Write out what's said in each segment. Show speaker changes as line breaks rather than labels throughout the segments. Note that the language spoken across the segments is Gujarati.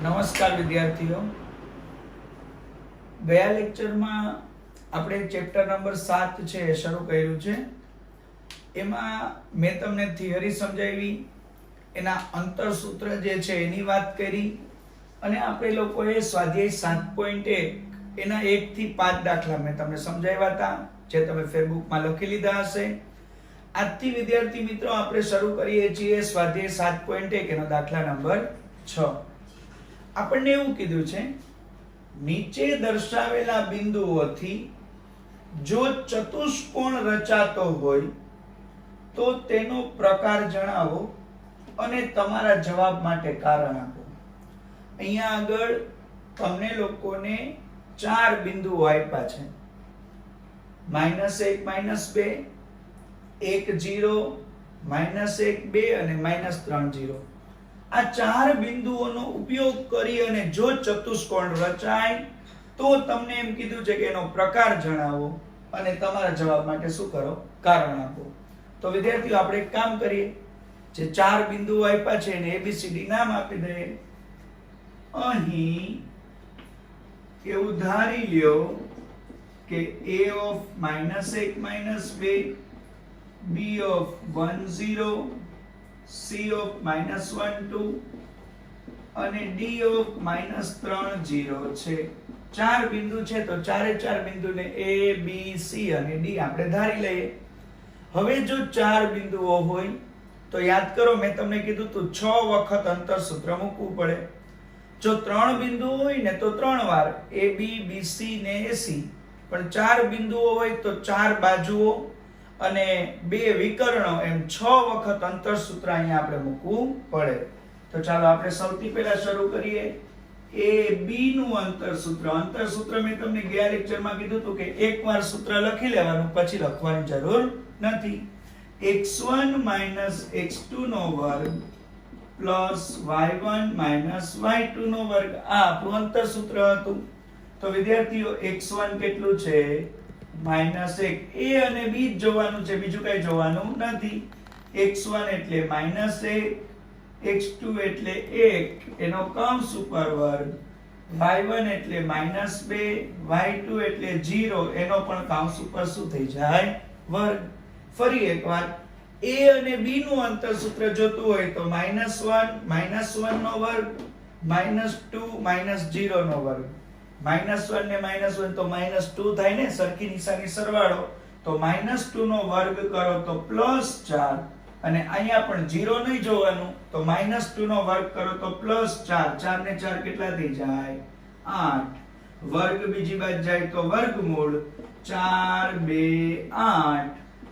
નમસ્કાર વિદ્યાર્થીઓ, ગયા લેક્ચરમાં આપણે ચેપ્ટર નંબર 7 છે એ શરૂ કર્યું છે. એમાં મેં તમને થિયરી સમજાવી, એના અંતરસૂત્ર જે છે એની વાત કરી અને આપણે લોકોએ સ્વાધ્યાય 7.1 એના 1 થી 5 દાખલા મેં તમને સમજાવ્યા હતા, જે તમે ફેસબુકમાં લખી લીધા હશે. આજથી વિદ્યાર્થી મિત્રો આપણે શરૂ કરીએ છીએ સ્વાધ્યાય 7.1 એનો દાખલા નંબર 6. આપણને એવું કીધું છે, નીચે દર્શાવેલા બિંદુઓથી જો ચતુષ્કોણ રચાતો હોય તો તેનો પ્રકાર જણાવો અને તમારા જવાબ માટે કારણ આપો. અહીંયા આગળ તમને લોકોને 4 બિંદુઓ આપ્યા છે, -1 -2, 1 0, -1 2 અને -3 0. આ 4 બિંદુઓનો ઉપયોગ કરી અને જો ચતુષ્કોણ રચાય તો તમને એમ કીધું છે કે એનો પ્રકાર જણાવો અને તમારા જવાબ માટે શું કરો, કારણ આપો. તો વિદ્યાર્થીઓ આપણે એક કામ કરીએ, જે 4 બિંદુઓ આપ્યા છે એને ABCD નામ આપી દઈએ. અહીં એવું ધારી લ્યો કે A of -1 -2, B of 1 0, C of -1 2 અને D of -3 0 છે. 4 બિંદુ છે તો ચારે 4 બિંદુને A B C અને D આપણે ધારી લઈએ. હવે જો 4 બિંદુઓ હોય તો યાદ કરો, મેં તમને કીધું તો 6 વખત અંતરસૂત્ર મૂકવું પડે. જો 3 બિંદુઓ હોય ને તો 3 વાર A B B C ને AC, પણ 4 બિંદુઓ હોય તો 4 બાજુઓ અને 2 વિકર્ણો, એમ 6 વખત અંતરસૂત્ર અહીંયા આપણે મૂકવું પડે. તો ચાલો આપણે સૌથી પહેલા શરૂ કરીએ A B નું અંતરસૂત્ર મેં તમને ગયા લેક્ચરમાં કીધું હતું કે એકવાર સૂત્ર લખી લેવાનું, પછી લખવાની જરૂર નથી. x1 - x2 નો વર્ગ પ્લસ y1 - y2 નો વર્ગ, આ આપણું અંતરસૂત્ર હતું. તો વિદ્યાર્થીઓ x1 કેટલું છે? -1. A અને B જ જોવાનું છે, બીજું કઈ જોવાનું નથી. x1 એટલે -1, x2 એટલે 1 એનો કૌંસ ઉપર વર્ગ, y1 એટલે -2, y2 એટલે 0 એનો પણ કૌંસ ઉપર શું થઈ જાય? વર્ગ. ફરી એકવાર A અને B નું અંતરસૂત્ર જોતું હોય તો -1 નો વર્ગ, -2 -0 નો વર્ગ. -1 ને -1 તો -2 થાય ને, સરખી નિશાની સરવાળો. તો -2 નો વર્ગ કરો તો +4 અને અહીંયા પણ 0 નહીં જોવાનું, તો -2 નો વર્ગ કરો તો +4. 4 ને 4 કેટલા થઈ જાય? 8. વર્ગ બીજી બાજુ જાય તો વર્ગમૂળ 4 2 8.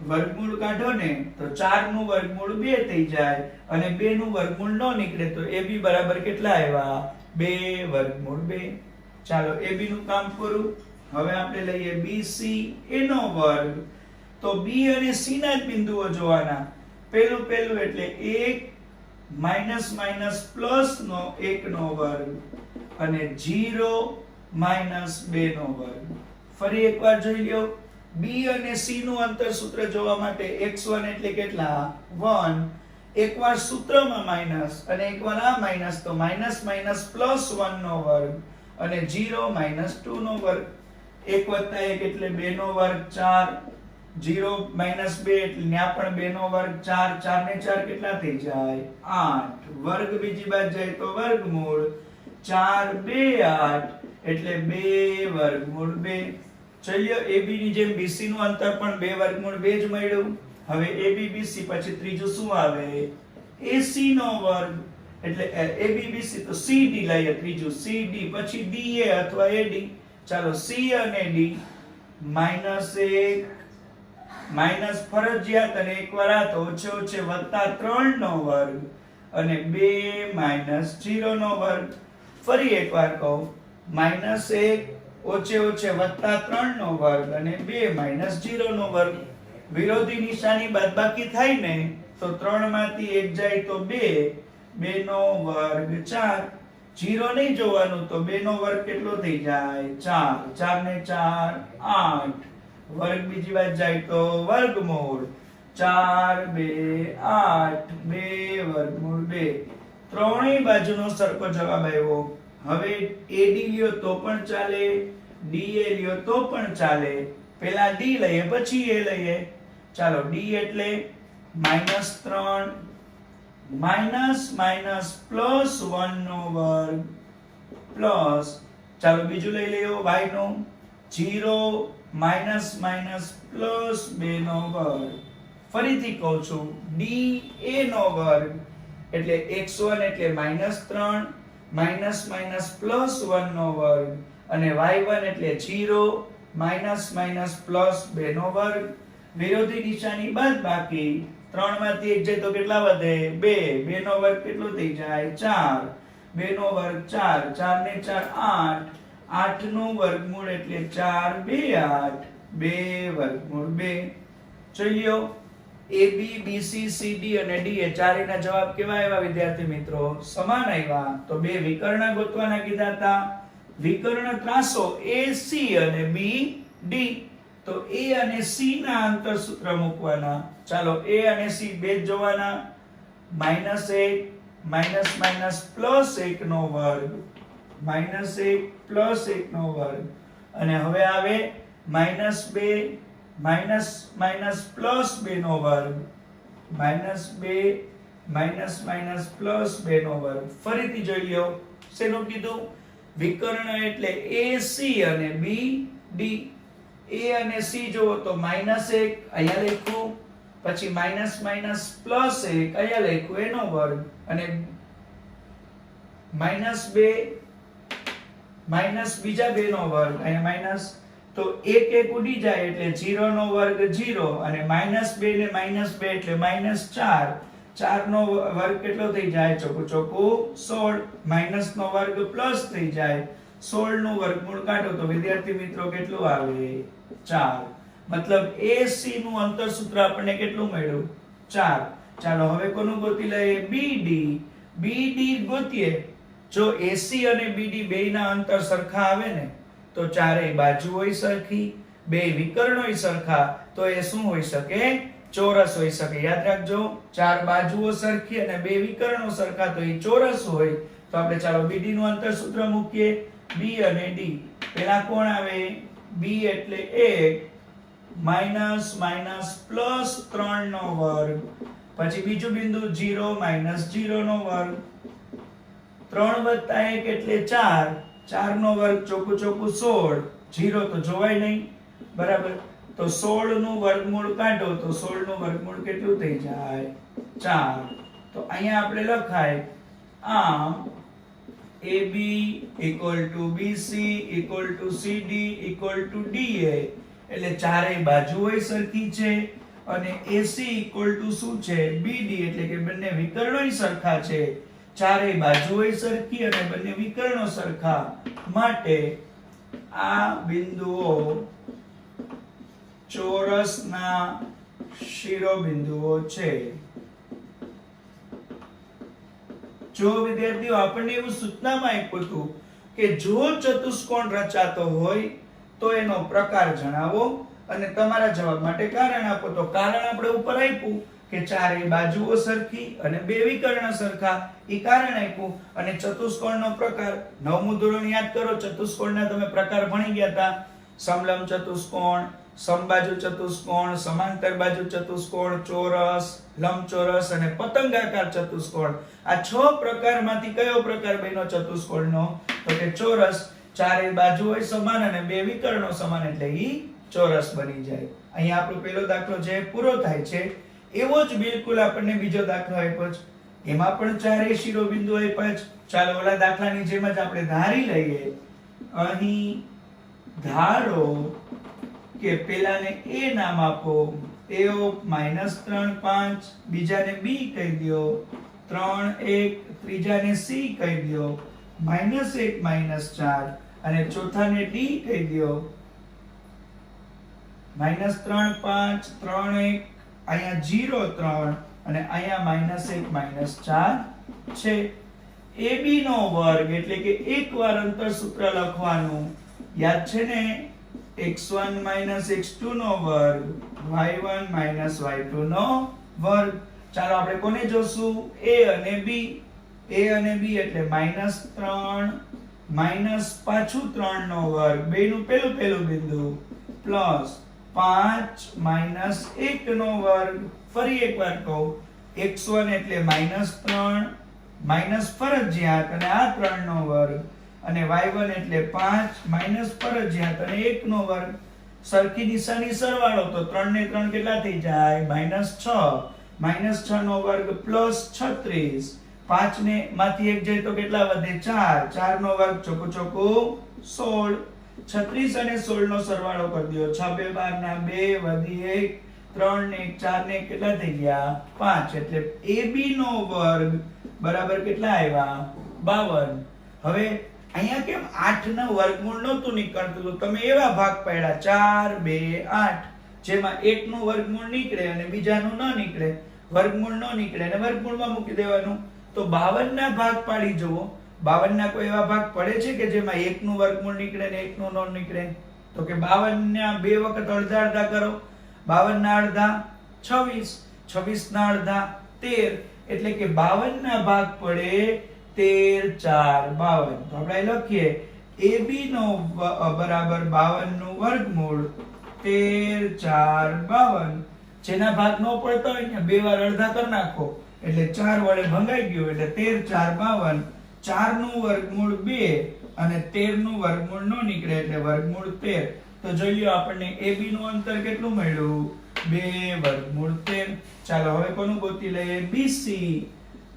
વર્ગમૂળ કાઢો ને તો 4 નું વર્ગમૂળ 2 થઈ જાય અને 2 નું વર્ગમૂળ ન નીકળે તો AB બરાબર કેટલા આવ્યા? 2 વર્ગમૂળ 2. ચાલો AB નું કામ પૂરું. હવે આપણે લઈએ BC એનો વર્ગ. તો B અને C ના જ બિંદુઓ જોવાના. પહેલું એટલે 1 પ્લસ નો 1 નો વર્ગ અને 0 2 નો વર્ગ. ફરી એકવાર જોઈ લ્યો. B અને C નું અંતરસૂત્ર જોવા માટે x1 એટલે કેટલા? 1. એકવાર સૂત્રમાં માઈનસ અને એકવાર આ માઈનસ, તો +1 નો વર્ગ અને 0 2 નો વર્ગ. 1 + 1 એટલે 2 નો વર્ગ 4, 0 - 2 એટલે ન્યા પણ 2 નો વર્ગ 4. 4 ને 4 કેટલા થઈ જાય? 8. વર્ગ બીજી બાજુ જાય તો વર્ગમૂળ 4 2 8 એટલે 2 વર્ગમૂળ 2. ચલ્યો AB ની જેમ BC નું અંતર પણ 2 વર્ગમૂળ 2 જ મળ્યું. હવે AB BC પછી ત્રીજું શું આવે? AC નો વર્ગ. એટલે AB BC તો CD લઈએ, ત્રીજું CD, પછી DA અથવા AD. ચાલો C અને D -1 માઈનસ ફરજિયાત અને એકવાર આ તો ઓછે +3 નો વર્ગ અને 2 -0 નો વર્ગ. ફરી એકવાર કહું, -1 +3 નો વર્ગ અને 2 -0 નો વર્ગ. વિરોધી નિશાની બાદબાકી થાય ને તો 3 માંથી 1 જાય તો 2, 2 નો વર્ગ 4. 0 નહીં જોવાનું, તો 2 નો વર્ગ કેટલો થઈ જાય? 4. 4 ને 4 8. વર્ગ બીજી વાત જાય તો વર્ગમૂળ 4 2 8, 2 વર્ગમૂળ 2. ત્રણેય બાજુનો સરખો જવાબ આવ્યો. હવે AD લ્યો તો પણ ચાલે, DA લ્યો તો પણ ચાલે. પહેલા D લઈએ પછી A લઈએ. ચાલો D એટલે -3 માઇનસ માઇનસ પ્લસ 1 નો વર્ગ પ્લસ, ચાલો બીજું લઈ લેવો y નો 0 માઇનસ માઇનસ પ્લસ 2 નો વર્ગ. ફરીથી કહું છું dA નો વર્ગ એટલે x1 એટલે -3 માઇનસ માઇનસ પ્લસ 1 નો વર્ગ અને y1 એટલે 0 માઇનસ માઇનસ પ્લસ 2 નો વર્ગ. વિરોધી નિશાની બાદબાકી 3 માંથી 1 જાય તો કેટલા વધે 2, 2 નો વર્ગ કેટલો થઈ જાય 4, 2 નો વર્ગ 4, 4 ને 4 8, 8 નું વર્ગમૂળ એટલે 4 2 8, 2 વર્ગમૂળ 2. જોઈ લ્યો AB BC CD અને D એ ચારેયના જવાબ કેવા આવ્યા વિદ્યાર્થી મિત્રો સમાન આવ્યા. તો બે વિકર્ણ ગોતવાના કીધા હતા. વિકર્ણ ત્રાસો AC અને BD. તો A અને C ના અંતર સૂત્ર મૂકવાના. ચાલો A અને C બે જ જોવાના. -1 માઇનસ માઇનસ પ્લસ 1 નો વર્ગ, -1 પ્લસ 1 નો વર્ગ અને હવે આવે -2 માઇનસ માઇનસ પ્લસ 2 નો વર્ગ, -2 માઇનસ માઇનસ પ્લસ 2 નો વર્ગ. ફરીથી જોઈ લ્યો શેનું કીધું વિકર્ણ એટલે AC અને BD. A અને C જોવો તો -1 અહીંયા લખ્યું, પછી માઇનસ માઇનસ પ્લસ 1 અહીંયા લખ્યું એનો વર્ગ અને -2 માઇનસ બીજા 2 નો વર્ગ અહીંયા માઇનસ. તો 1 1 ઉડી જાય એટલે 0 નો વર્ગ 0 અને -2 ને -2 એટલે -4, 4 નો વર્ગ કેટલો થઈ જાય ચોખ્ખું ચોખ્ખું 16, માઇનસ નો વર્ગ પ્લસ થઈ જાય 16 નું વર્ગમૂળ કાઢો તો વિદ્યાર્થી મિત્રો કેટલું આવે 4. મતલબ AC નું અંતર સૂત્ર આપણને કેટલું મળ્યું 4. ચાલો હવે કોનું ગોતી લઈએ BD. BD ગોતીએ. જો AC અને BD બેયના અંતર સરખા આવે ને તો ચારેય બાજુ હોય સરખી, બે વિકર્ણ હોય સરખા તો એ શું હોઈ શકે ચોરસ હોઈ શકે. યાદ રાખજો ચાર બાજુઓ સરખી અને બે વિકર્ણો સરખા તો એ ચોરસ હોય. તો આપણે ચાલો BD નું અંતર સૂત્ર મૂકીએ. B અને D. પહેલા કોણ આવે B એટલે 1 માઇનસ માઇનસ પ્લસ 3 નો વર્ગ, પછી બીજું બિંદુ 0 માઇનસ 0 નો વર્ગ, 3 વત્તા 1 એટલે 4, 4 નો વર્ગ ચોખ્ખું ચોખ્ખું 16, 0 તો જોવાય નહીં બરાબર. તો 16 નું વર્ગમૂળ કાઢો તો 16 નું વર્ગમૂળ કેટલું થઈ જાય 4. તો અહીંયા આપણે લખાય આમ AB equal to BC equal to CD equal to DA. એટલે ચારેય બાજુ હોય સરખી છે અને AC equal to શું છે BD એટલે કે બંને વિકર્ણો સરખા છે. ચારેય બાજુ હોય સરખી અને બંને વિકર્ણો સરખા માટે આ બિંદુઓ ચોરસના શિરોબિંદુઓ છે. જો વિદ્યાર્થીઓ આપણને એવું સૂચનામાં આપ્યું હતું કે જો ચતુષ્કોણ રચાતો હોય તો એનો પ્રકાર જણાવો અને તમારા જવાબ માટે કારણ આપો. તો કારણ આપણે ઉપર આપ્યું કે ચારેય બાજુઓ સરખી અને બે વિકર્ણ સરખા, એ કારણ આપ્યું. અને ચતુષ્કોણનો પ્રકાર 9મું ધોરણ યાદ કરો, ચતુષ્કોણના તમે પ્રકાર ભણી ગયા હતા. સમલંબ ચતુષ્કોણ, સમબાજુ ચતુષ્કોણ, સમાંતર બાજુ ચતુષ્કોણ, ચોરસ, લંબચોરસ અને પતંગાકાર ચતુષ્કોણ. આ 6 પ્રકારમાંથી કયો પ્રકાર બન્યો ચતુષ્કોણનો તો કે ચોરસ. ચારેય બાજુ હોય સમાન અને બે વિકર્ણો સમાન એટલે ઈ ચોરસ બની જાય. અહીંયા આપણો પહેલો દાખલો જે પૂરો થાય છે એવો જ બિલકુલ આપણને બીજો દાખલો આપ્યો છે. એમાં પણ ચારેય શિરોબિંદુ આપ્યા છે. ચાલો ઓલા દાખલાની જેમ જ આપણે ધારી લઈએ. અહીં ધારો કે પેલાને A નામ આપો, A of -3 5, બીજાને B કહી દો, 3 1, ત્રીજાને C કહી દો, -1 -4 અને ચોથાને D કહી દો. -3 5 3 1, અહીંયા 0 3 અને અહીંયા -1 -4 છે. AB નો વર્ગ એટલે કે એકવાર અંતર સૂત્ર લખવાનું યાદ છે ને, x1 x2 નો વર્ગ, y1 y2 નો વર્ગ. ચાલો આપણે કોને જોશું A અને B. a અને b એટલે -3 માઈનસ પાછું 3 નો વર્ગ બે નું પેલું બિંદુ પ્લસ 5 માઈનસ 1 નો વર્ગ ફરી એકવાર કહું x1 એટલે -3 માઈનસ ફરજિયાત અને આ 3 નો વર્ગ અને y1 એટલે 5 માઈનસ ફરજિયાત અને 1 નો વર્ગ સરખી નિશાની સરવાળો તો 3 ને 3 કેટલા થઈ જાય -6 નો વર્ગ પ્લસ 36 5 ને માંથી 1 જાય તો કેટલા વધે 4 4 નો વર્ગ ચોકો ચોકો 16 36 અને 16 નો સરવાળો કરી દો 6 2 12 ના 2 વધી 1 3 ને 1 4 ને 1 કેટલા થઈ ગયા 5 એટલે AB નો વર્ગ બરાબર કેટલા આવ્યા 52 હવે અહીંયા કેમ 8 ના વર્ગમૂળ નહોતું નીકળતું તો તમે એવા ભાગ પાડ્યા 4 2 8 જેમાં 1 નું વર્ગમૂળ નીકળે અને બીજાનું ન નીકળે વર્ગમૂળ ન નીકળે અને વર્ગમૂળમાં મૂકી દેવાનું તો 52 ના ભાગ પાડી જુઓ 52 ના કોઈ એવા ભાગ પડે છે કે જેમાં 1 નું વર્ગમૂળ નીકળે ને 1 નું ન નીકળે તો કે 52 ના બે વખત અડધા અડધા કરો 52 ના અડધા 26 26 ના અડધા 13 એટલે કે 52 ના ભાગ પડે 13 4 52 તો આપણે લખીએ AB નો બરાબર 52 નું વર્ગમૂળ 13 4 52 જેના ભાગ નો પડતો હોય ને બે વાર અડધા કરી નાખો એટલે 4 વડે ભંગાઈ ગયું એટલે 13 4 52 4 નું વર્ગમૂળ 2 અને 13 નું વર્ગમૂળ નો નીકળે એટલે વર્ગમૂળ 13 તો જોઈ લ્યો આપણને AB નું અંતર કેટલું મળ્યું 2 વર્ગમૂળ 13 ચાલો હવે કોનું ગોતી લઈએ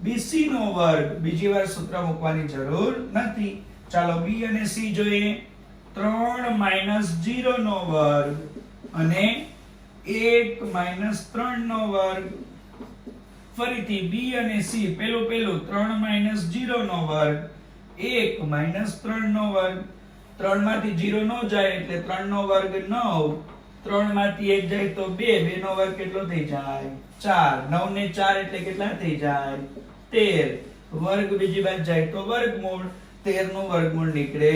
BC નો વર્ગ બીજી વાર સૂત્ર મૂકવાની જરૂર નથી ચાલો B અને C જોઈએ 3 0 નો વર્ગ અને 1 3 નો વર્ગ ફરીથી B અને C પેલું 3 0 નો વર્ગ 1 3 નો વર્ગ 3 માંથી 0 નો જાય એટલે 3 નો વર્ગ 9 3 માંથી 1 જાય તો 2 2 નો વર્ગ કેટલો થઈ જાય 4 9 ને 4 એટલે કેટલા થઈ જાય 13 વર્ગ બીજી બાજુ જાય તો વર્ગમૂળ 13 નું વર્ગમૂળ નીકળે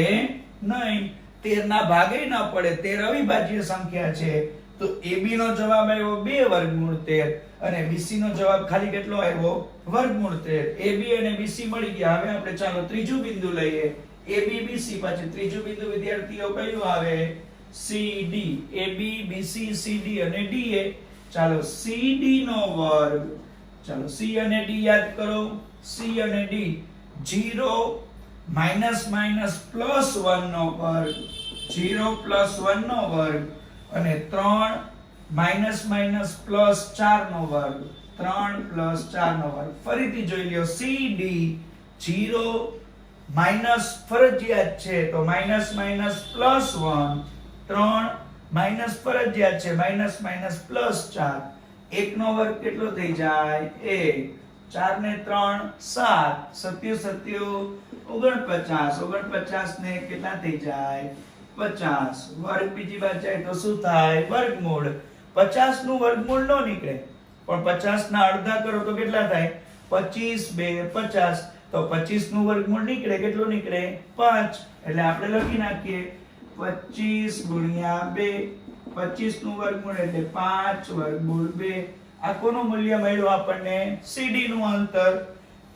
નહીં 13 ના ભાગે ન પડે 13 અવિભાજ્ય સંખ્યા છે તો AB નો જવાબ આવ્યો 2 વર્ગમૂળ 13 અને BC નો જવાબ ખાલી કેટલો આવ્યો વર્ગમૂળ 13 AB અને BC મળી ગયા હવે આપણે ચાલો ત્રીજું બિંદુ લઈએ AB BC પછી ત્રીજું બિંદુ વિદ્યાર્થીઓ કયું આવે CD AB BC CD અને DA ચાલો CD નો વર્ગ ચાલો C અને D યાદ કરો C અને D 0 પ્લસ 1 નો વર્ગ 0 પ્લસ 1 નો વર્ગ અને 3 પ્લસ 4 નો વર્ગ 3 પ્લસ 4 નો વર્ગ ફરીથી જોઈ લ્યો CD 0 માઈનસ ફરજિયાત છે તો માઈનસ પ્લસ 1 3 માઈનસ ફરજિયાત છે માઈનસ પ્લસ 4 1 નો વર્ગ કેટલો થઈ જાય 1 4 ને 3 7 7 49 ને કેટલા થઈ જાય 50 વર્ગ બીજી બાજુ જાય તો શું થાય વર્ગમૂળ 50 નું વર્ગમૂળ નો નીકળે પણ 50 ના અડધા કરો તો કેટલા થાય 25 2 50 તો 25 નું વર્ગમૂળ નીકળે કેટલું નીકળે 5 એટલે આપણે લખી નાખીએ 25 ગુણ્યા 2 25 નું વર્ગમૂળ એટલે 5 વર્ગમૂળ 2 આ કોનું મૂલ્ય મળ્યું આપણને CD નું અંતર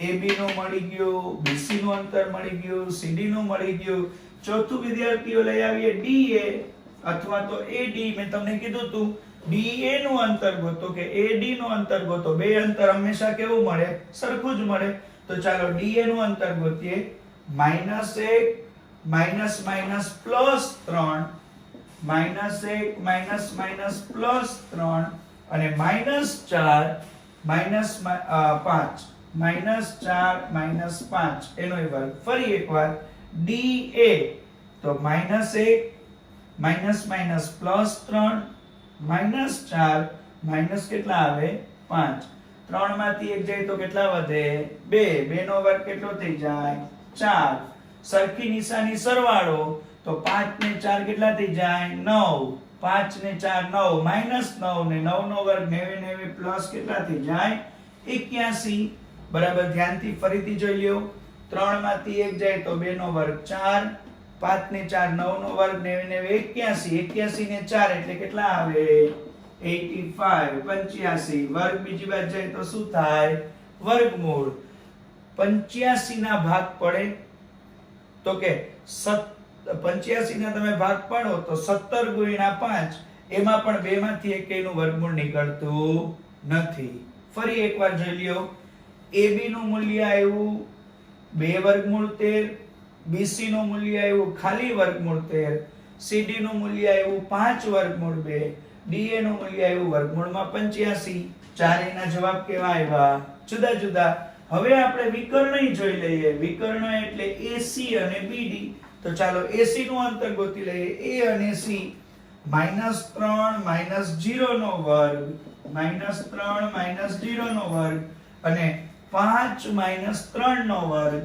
AB નું મળી ગયું BC નું અંતર મળી ગયું CD નું મળી ગયું ચોથું વિદ્યાર્થીઓ લઈ આવીએ DA અથવા તો AD મેં તમને કીધું હતું DA નું અંતર ગોતો કે AD નું અંતર ગોતો બે અંતર હંમેશા કેવું મળે સરખું જ મળે તો ચાલો DA નું અંતર ગોતીએ -1 પ્લસ 3 -1 પ્લસ 3 અને -4 5 -4 5 એનો વર્ગ ફરી એકવાર DA તો -1 પ્લસ 3 -4 માઈનસ કેટલા આવે 5 3 માંથી 1 જાય તો કેટલા વધે 2 2 નો વર્ગ કેટલો થઈ જાય 4 સરખી નિશાની સરવાળો તો 5 ને 4 કેટલા થઈ જાય 9 5 ને 4 9 -9 ને 9 નો વર્ગ 90 પ્લસ કેટલા થઈ જાય 81 બરાબર ધ્યાનથી ફરીથી જોઈ લ્યો 3 માંથી 1 જાય તો 2 નો વર્ગ 4 5 ને 4 9 નો વર્ગ 90 81 ને 4 એટલે કેટલા આવે 85 85 વર્ગ બીજી બાજુ જાય તો શું થાય વર્ગમૂળ 85 ના ભાગ પડે તો કે 85 ના તમે ભાગ પાડો તો 17 ગુણ્યા 5 એમાં પણ બે માંથી એકેયનું વર્ગમૂળ નીકળતું નથી. ફરી એકવાર જોઈ લ્યો. AB નું મૂલ્ય આવ્યું 2 વર્ગમૂળ 13, BC નું મૂલ્ય આવ્યું ખાલી વર્ગમૂળ 13, CD નું મૂલ્ય આવ્યું 5 વર્ગમૂળ 2, DA નું મૂલ્ય આવ્યું વર્ગમૂળમાં 85. ચારેયના જવાબ કેવા આવ્યા? જુદા જુદા. હવે આપણે વિકર્ણય જોઈ લઈએ. વિકર્ણ એટલે AC અને BD. તો ચાલો AC નું અંતર ગોતી લઈએ. A અને C -3 -0 નો વર્ગ, -3 -0 નો વર્ગ અને 5 -3 નો વર્ગ.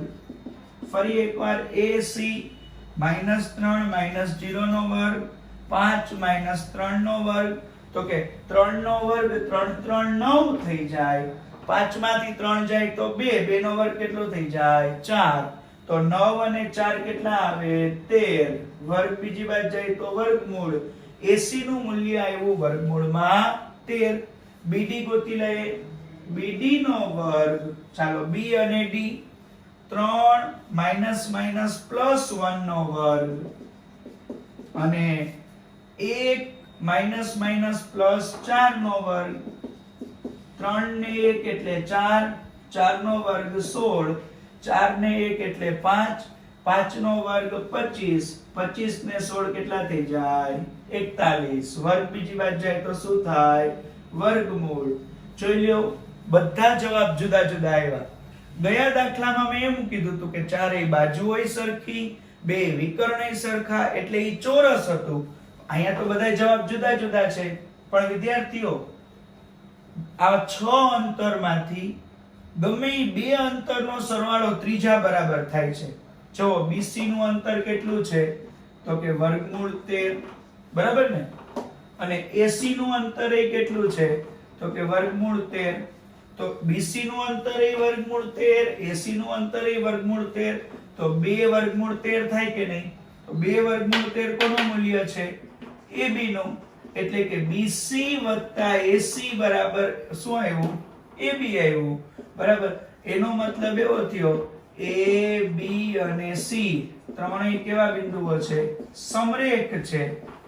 ફરી એકવાર AC -3 -0 નો વર્ગ, 5 -3 નો વર્ગ. તો કે 3 નો વર્ગ 3 3 9 થઈ જાય. 5 માંથી 3 જાય તો 2, 2 નો વર્ગ કેટલો થઈ જાય? 4. તો 9 અને 4 કેટલા આવે? 13. વર્ગ બીજી બાજુ જાય તો વર્ગમૂળ. AC નું મૂલ્ય આવ્યું વર્ગમૂળમાં 13. BD ગોતી લઈએ. BD નો વર્ગ, ચાલો B અને D 3 -+1 નો વર્ગ અને 1 +4 નો વર્ગ. 3 ને 1 એટલે 4, 4 નો વર્ગ 16, 4 ને 1 એટલે 5, 5 નો વર્ગ 25, 25 ને 16 કેટલા થઈ જાય? 41. વર્ગ બીજી બાજુ જાય તો શું થાય? વર્ગમૂળ. જોઈ લ્યો, બધા જવાબ જુદા જુદા આવ્યા. ગયા દાખલામાં મેં એમ કીધું હતું કે ચારેય બાજુ હોય સરખી, બે વિકર્ણય સરખા, એટલે ઈ ચોરસ હતું. અહીંયા તો બધા જવાબ જુદા જુદા છે. પણ વિદ્યાર્થીઓ, આ 6 અંતરમાંથી ગમે ઈ બે અંતરનો સરવાળો ત્રીજા બરાબર થાય છે. જો BC નું અંતર કેટલું છે? તો કે વર્ગમૂળ 13, બરાબર ને? અને AC નું અંતર એ કેટલું છે? તો કે વર્ગમૂળ 13. તો BC નું અંતર એ વર્ગમૂળ 13, AC નું અંતર એ વર્ગમૂળ 13. તો 2 વર્ગમૂળ 13 થાય કે નહીં? તો 2 વર્ગમૂળ 13 કોનું મૂલ્ય છે? AB નું. એટલે કે BC + AC બરાબર શું આવ્યું? AB આવ્યું, બરાબર? એનો મતલબ એવો થયો A, B અને C ત્રણેય કેવા બિંદુઓ છે? સમરેખ છે.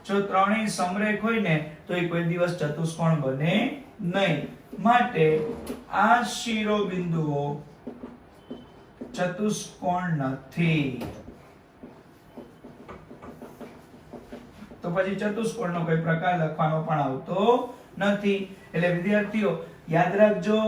જો ત્રણેય સમરેખ હોય ને તો એ કોઈ દિવસ ચતુષ્કોણ બને નહીં. માટે આ શિરોબિંદુઓ ચતુષ્કોણ નથી. તો પછી ચતુષ્કોણનો કોઈ પ્રકાર લખવાનો પણ આવતો નથી. એટલે વિદ્યાર્થીઓ યાદ રાખજો,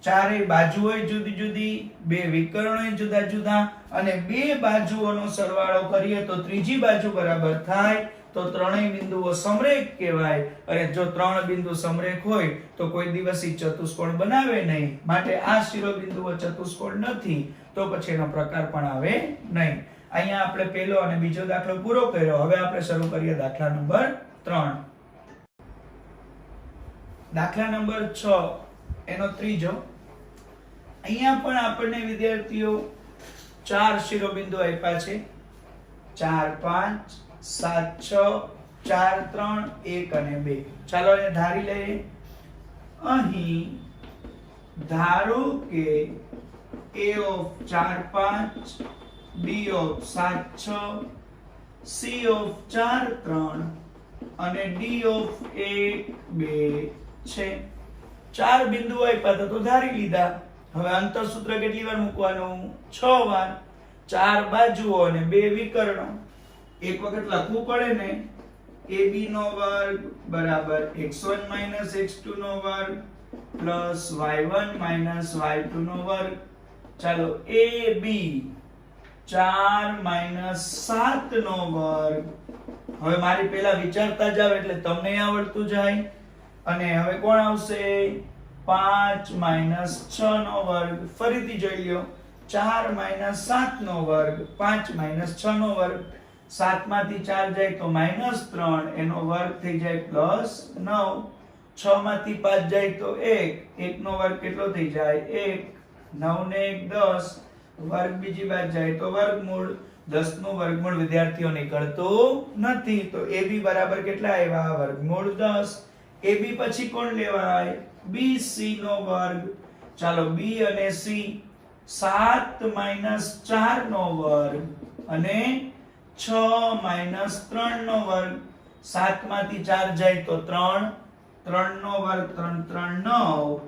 ચારે બાજુઓ જુદી જુદી, બે વિકર્ણો જુદા જુદા, અને બે બાજુઓનો સરવાળો કરીએ તો ત્રીજી બાજુ બરાબર થાય. તો ત્રણેય બિંદુઓ સમરેખ કહેવાય. અને જો ત્રણ બિંદુ સમરેખ હોય તો કોઈ દિવસ ઈ ચતુષ્કોણ બનાવે નહીં. માટે આ શિરોબિંદુઓ ચતુષ્કોણ નથી. તો પછી એનો પ્રકાર પણ આવે નહીં. અહીંયા આપણે પહેલો અને બીજો દાખલો પૂરો કર્યો. હવે આપણે શરૂ કરીએ દાખલા નંબર 3. દાખલા નંબર 6 એનો ત્રીજો. અહીંયા પણ આપણને વિદ્યાર્થીઓ 4 શિરોબિંદુ આપ્યા છે. 4 5 7 6 4 3 1 અને 2. ચાલો એને ધારી લઈએ. અહીં ધારો કે A of 4 5, B of 7 6, C of 4 3 અને D of 1 2 છે. 4 બિંદુઓ આપ્યા તો ધારી લીધા. હવે અંતર સૂત્ર કેટલી વાર મૂકવાનું? 6 વાર. 4 બાજુઓ અને 2 વિકર્ણો. એક વખત લખવું પડે ને. AB નો વર્ગ બરાબર x1 - x2 નો વર્ગ પ્લસ y1 - y2 નો વર્ગ. ચાલો AB 4 - 7 નો વર્ગ. હવે મારી પહેલા વિચારતા જાવ એટલે તમને આવડતું જાય. અને હવે કોણ આવશે? 5 - 6 નો વર્ગ. ફરીથી જોઈ લ્યો. 4 - 7 નો વર્ગ, 5 - 6 નો વર્ગ. 7 માંથી 4 જાય તો -3, એનો વર્ગ થઈ જાય +9. 6 માંથી 5 જાય તો 1, 1 નો વર્ગ કેટલો થઈ જાય? 1. 9 ને 1 10, વર્ગ બીજી બાજુ જાય તો વર્ગમૂળ. 10 નું વર્ગમૂળ વિદ્યાર્થીઓ નીકળતું નથી. તો AB બરાબર કેટલા આવ્યા? વર્ગમૂળ 10. AB પછી કોણ લેવાય? BC નો વર્ગ. ચાલો B અને C 7 માઇનસ 4 નો વર્ગ અને 6 માઇનસ 3 નો વર્ગ. 7 માંથી 4 જાય તો 3, 3 નો વર્ગ 3 3 9,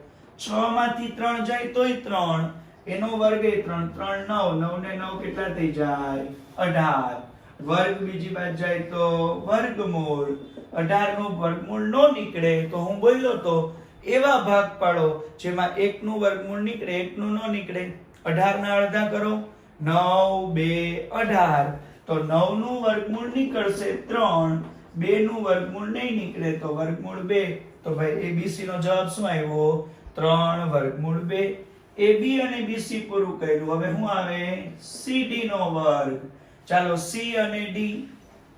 6 માંથી 3 જાય તોય 3, એનો વર્ગ એ 3 3 9, 9 ને 9 કેટલા થઈ જાય 18. વર્ગ બીજી બાજુ જાય તો વર્ગમૂળ. 18 નું વર્ગમૂળ નો નીકળે તો હું બોલ્યો તો એવા ભાગ પાડો જેમાં 1 નું વર્ગમૂળ નીકળે 1 નું ન નીકળે. 18 ના અડધા કરો 9 2 18, તો 9 નું વર્ગમૂળ નીકળશે 3, 2 નું વર્ગમૂળ નહીં નીકળે તો વર્ગમૂળ 2. તો ભાઈ ABC નો જવાબ શું આવ્યો 3 વર્ગમૂળ 2. AB અને BC પૂરું કર્યું. હવે શું આવે CD નો વર્ગ. ચાલો C અને D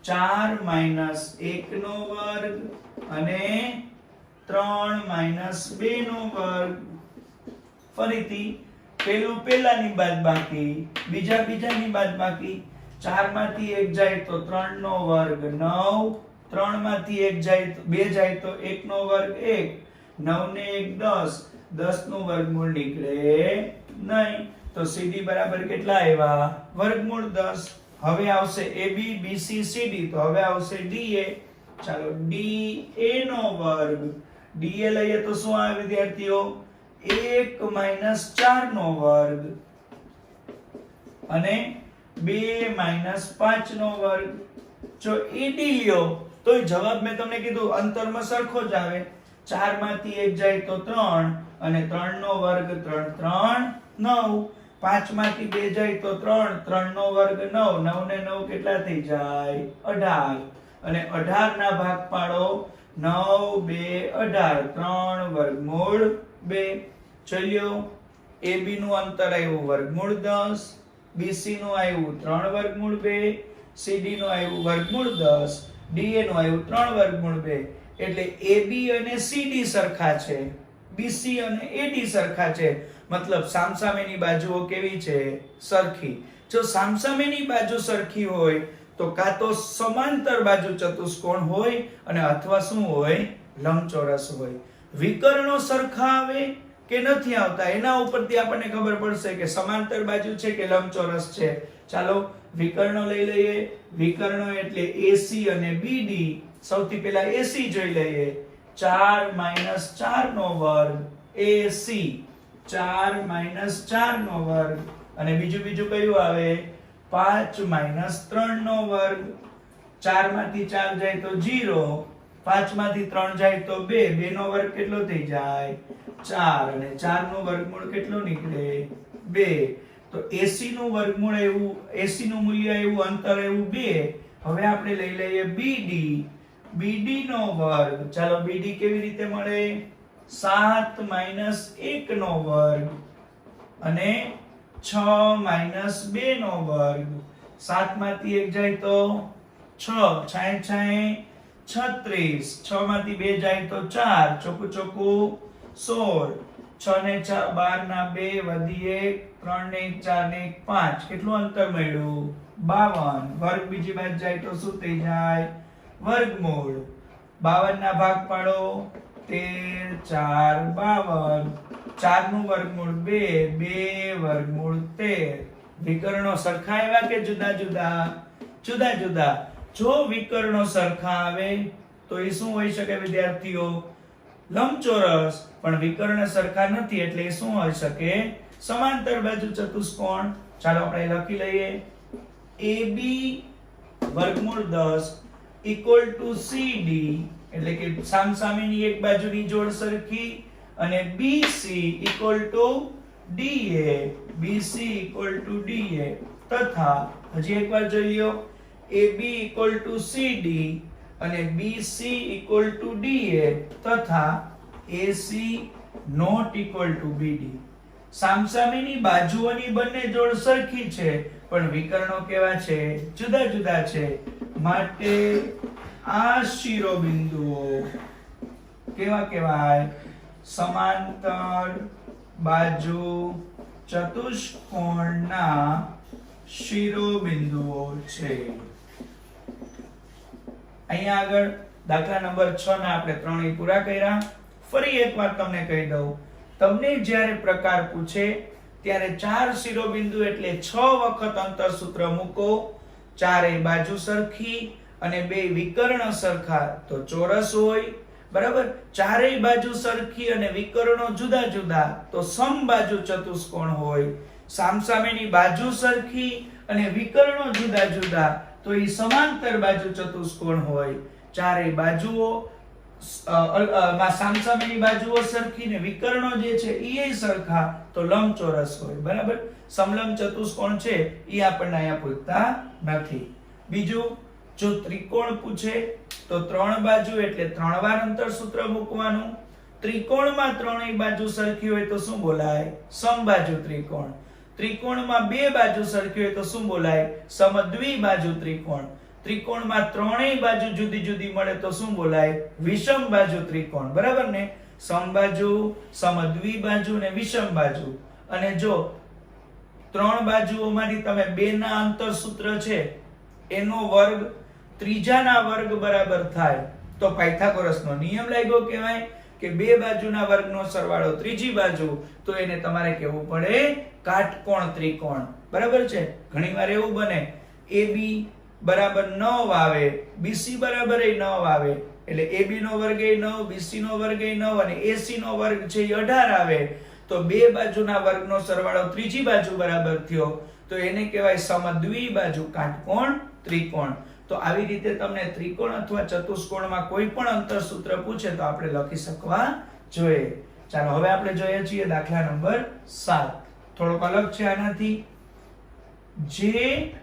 4 માઇનસ 1 નો વર્ગ અને 3 માઇનસ 2 નો વર્ગ. ફરીથી પેલું પેલાની બાદબાકી, બીજા બીજાની બાદબાકી. 4 માંથી 1 જાય તો 3 નો વર્ગ 9, 3 માંથી 1 જાય તો 2 જાય તો 1 નો વર્ગ 1, 9 ને 1 10, 10 નું વર્ગમૂળ નીકળે નહીં. તો CD બરાબર કેટલા આવ્યા વર્ગમૂળ 10. હવે આવશે AB BC CD, તો હવે આવશે DA. ચાલો DA નો વર્ગ. DA લઈએ તો શું આવે વિદ્યાર્થીઓ 1 માઇનસ 4 નો વર્ગ અને 2 માઇનસ 5 નો વર્ગ. જો AD લ્યો તો જવાબ મેં તમને કીધું અંતરમાં સરખો જ આવે. 4 માંથી 1 જાય તો 3 અને 3 નો વર્ગ 3 3 9, 5 માંથી 2 જાય તો 3, 3 નો વર્ગ 9, 9 ને 9 કેટલા થઈ જાય 18, અને 18 ના ભાગ પાડો 9 2 18, 3 વર્ગમૂળ 2. ચલ્યો AB નું અંતર આવ્યું વર્ગમૂળ 10, BC નું આવ્યું 3 વર્ગમૂળ 2, CD નું આવ્યું વર્ગમૂળ 10, DA નું આવ્યું 3 વર્ગમૂળ 2. એટલે AB અને CD સરખા છે, BC અને AD સરખા છે. મતલબ સામસામેની બાજુઓ કેવી છે સરખી. જો સામસામેની બાજુ સરખી હોય તો કાં તો સમાંતર બાજુ ચતુષ્કોણ હોય અને અથવા શું હોય લંબચોરસ હોય. વિકર્ણો સરખા આવે કે નથી આવતા એના ઉપરથી આપણને ખબર પડશે કે સમાંતર બાજુ છે કે લંબચોરસ છે. ચાલો વિકર્ણો લઈ લઈએ. વિકર્ણો એટલે AC અને BD. સૌથી પહેલા AC જોઈ લઈએ. 4 માઇનસ 4 નો વર્ગ AC, 4 માઇનસ 4 નો વર્ગ, અને બીજું કયું આવે 5 માઇનસ 3 નો વર્ગ. 4 માંથી 4 જાય તો 0, 5 માંથી 3 જાય તો 2, 2 નો વર્ગ કેટલો થઈ જાય 4, અને 4 નું વર્ગમૂળ કેટલું નીકળે 2. તો AC નું વર્ગમૂળ આવ્યું, AC નું મૂલ્ય આવ્યું, અંતર આવ્યું 2. હવે આપણે લઈ લઈએ BD. BD નો વર્ગ. ચાલો BD કેવી રીતે મળે 7 માઇનસ 1 નો વર્ગ અને 6 માઇનસ 2 નો વર્ગ. 7 માંથી 1 જાય તો 6, 6 36, 6 માંથી 2 જાય તો 4, ચોકું ચોકું 16, 6 ને 4 12 ના 2 વધી 1, 3 ને 1 4 ને 1 5. કેટલું અંતર મળ્યું 52. વર્ગ બીજી બાજુ જાય તો શું થઈ જાય વર્ગમૂળ. 52 ના ભાગ પાડો 13 4 52, 4 નું વર્ગમૂળ 2, 2 વર્ગમૂળ 13. વિકર્ણો સરખા આવ્યા કે જુદા જુદા? જુદા જુદા. જો વિકર્ણો સરખા આવે તો એ શું હોઈ શકે વિદ્યાર્થીઓ લંબચોરસ. પણ વિકર્ણ સરખા નથી એટલે એ શું હોઈ શકે સમાંતર બાજુ ચતુષ્કોણ. ચાલો આપણે લખી લઈએ. AB વર્ગમૂળ 10 ઇક્વલ ટુ CD, એટલે કે સામસામેની એક બાજુની જોડ સરખી, અને BC equal to DA, BC equal to DA, તથા હજી એકવાર જોઈ લ્યો AB ઇક્વલ ટુ CD અને BC ઇક્વલ ટુ DA તથા AC not equal to BD. સામસામેની બાજુઓની બંને જોડ સરખી છે પણ વિકર્ણો કેવા છે જુદા જુદા છે. માટે આ શિરોબિંદુઓ કેવા કહેવાય સમાંતર બાજુ ચતુષ્કોણના શિરોબિંદુઓ છે. અહીંયા આગળ દાખલા નંબર 6 ના આપણે ત્રણેય પૂરા કર્યા. ફરી એકવાર તમને કહી દઉં, તમને જ્યારે પ્રકાર પૂછે ત્યારે 4 શિરોબિંદુ એટલે 6 વખત અંતરસૂત્ર મૂકો, ચારેય બાજુ સરખી અને બે વિકર્ણ સરખા તો ચોરસ હોય, બરાબર. ચારેય બાજુ સરખી અને વિકર્ણો જુદા જુદા તો સમબાજુ ચતુષ્કોણ હોય. સામસામેની બાજુ સરખી અને વિકર્ણો જુદા જુદા તો એ સમાંતર બાજુ ચતુષ્કોણ હોય. ચારેય બાજુઓ સામસામેની બાજુઓ સરખી ને વિકર્ણો જે છે એ સરખા તો લંબચોરસ હોય, બરાબર. સમલંબ ચતુષ્કોણ છે એ આપણને અહીંયા પૂછતા નથી. બીજું, જો ત્રિકોણ પૂછે તો 3 બાજુ એટલે 3 વાર અંતરસૂત્ર મૂકવાનું. ત્રિકોણમાં ત્રણેય બાજુ સરખી હોય તો શું બોલાય? સમબાજુ ત્રિકોણ. ત્રિકોણમાં બે બાજુ સરખી હોય તો શું બોલાય? સમદ્વિબાજુ ત્રિકોણ. ત્રિકોણમાં ત્રણેય બાજુ જુદી જુદી મળે તો શું બોલાય? વિષમબાજુ ત્રિકોણ, બરાબર ને. સમબાજુ, સમદ્વિબાજુ અને વિષમબાજુ. અને જો ત્રણ બાજુઓમાંથી તમે બે ના અંતરસૂત્ર છે એનો વર્ગ ત્રીજાના વર્ગ બરાબર થાય તો પાયથાગોરસનો નિયમ લાગ્યો કહેવાય કે બે બાજુના વર્ગનો સરવાળો ત્રીજી બાજુ, તો એને તમારે કહેવું પડે કાટકોણ ત્રિકોણ, બરાબર છે. ઘણીવાર એવું બને AB બરાબર 9 આવે, BC બરાબર 9 આવે, એટલે AB નો વર્ગ એ 9, BC નો વર્ગ એ 9 અને AC નો વર્ગ છે એ 18 આવે, તો બે બાજુના વર્ગનો સરવાળો ત્રીજી બાજુ બરાબર થયો તો એને કહેવાય સમદ્વિબાજુ કાટકોણ ત્રિકોણ. તો આવી રીતે તમને ત્રિકોણ અથવા ચતુષ્કોણમાં કોઈ પણ અંતરસૂત્ર પૂછે તો આપણે લખી શકવા જોઈએ. ચાલો હવે આપણે જોઈએ છીએ દાખલા નંબર 7. થોડોક અલગ છે આનાથી. જે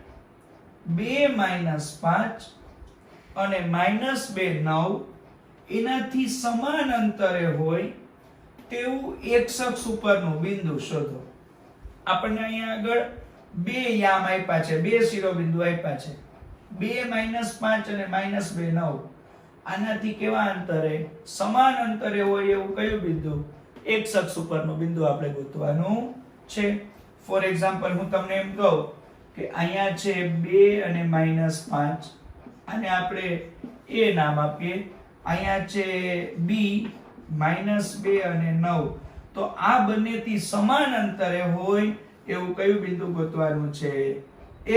2 - 5 અને -2 9 એનાથી સમાન અંતરે હોય તેવું એક્સ ઉપરનું બિંદુ શોધો. આપણને અહીંયા આગળ બે યામ આપ્યા છે, બે શિરોબિંદુ આપ્યા છે. 2 - 5 અને -2 9 આનાથી કેવા અંતરે? સમાન અંતરે હોય એવું કયું બિંદુ? એક્સ અક્ષ ઉપરનું બિંદુ આપણે ગોતવાનું છે. ફોર એક્ઝામ્પલ હું તમને એમ કહું કે અહીંયા છે 2 અને -5, આને આપણે A નામ આપીએ. અહીંયા છે B -2 અને 9, તો આ બંનેથી સમાન અંતરે હોય એવું કયું બિંદુ ગોતવાનું છે?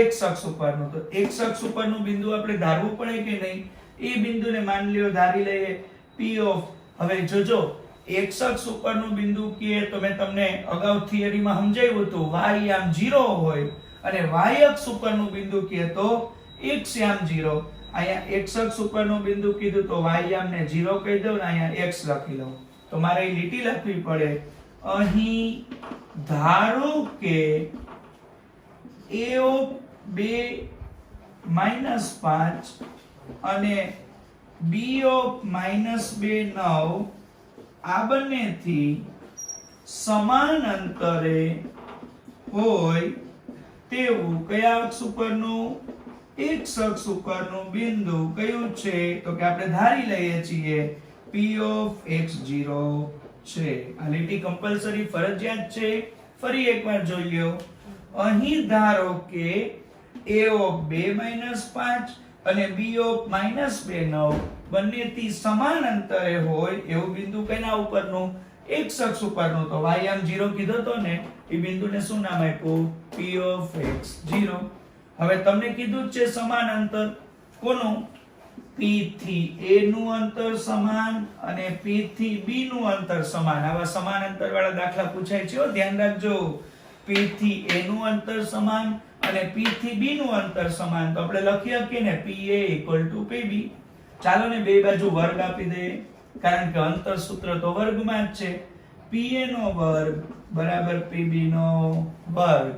એક્સ અક્ષ ઉપરનું. તો એક્સ અક્ષ ઉપરનું બિંદુ આપણે ધારવું પડે કે નહીં? એ બિંદુને માન લ્યો ધારી લઈએ P ઓફ. હવે જોજો એક્સ અક્ષ ઉપરનું બિંદુ કે તો મેં તમને અગાઉ થિયરીમાં સમજાવ્યું હતું y આમ 0 હોય અને y અક્ષ ઉપરનું બિંદુ કે તો x આમ 0. અહીંયા x અક્ષ ઉપરનું બિંદુ કીધું તો y આમ ને 0 કહી દઉં ને અહીંયા x લખી લઉં. તો મારે એ લીટી લખવી પડે. અહીં ધારો કે a ઓફ 2 - 5 અને b ઓફ -2 9 આ બંનેથી સમાન અંતરે હોય તેવું કયા અક્ષ ઉપરનું? એક્સ અક્ષ ઉપરનું બિંદુ કયું છે? તો કે આપણે ધારી લઈએ છીએ P ઓફ x0 છે. આ લીટી કમ્પલસરી ફરજિયાત છે. ફરી એકવાર જોઈ લ્યો. અહીં ધારો કે a ઓફ 2 - 5 અને b ઓફ -2 9 બંનેથી સમાન અંતરે હોય એવું બિંદુ કયા ઉપરનું? એક્સ અક્ષ ઉપરનું. તો y આમ 0 કીધો તો ને, એ બિંદુને શું નામ આપ્યું? P of x0. હવે તમને કીધું જ છે સમાન અંતર. કોનું? P થી A નું અંતર સમાન અને P થી B નું અંતર સમાન. આવા સમાન અંતર વાળા દાખલા પૂછાય છે, ધ્યાન રાખજો. P થી A નું અંતર સમાન અને P થી B નું અંતર સમાન. તો આપણે લખી શકીએ ને PA = PB. ચાલો ને બે બાજુ વર્ગ આપી દઈએ, કારણ કે અંતર સૂત્ર તો વર્ગમાં જ છે. PA નો વર્ગ બરાબર PB નો વર્ગ.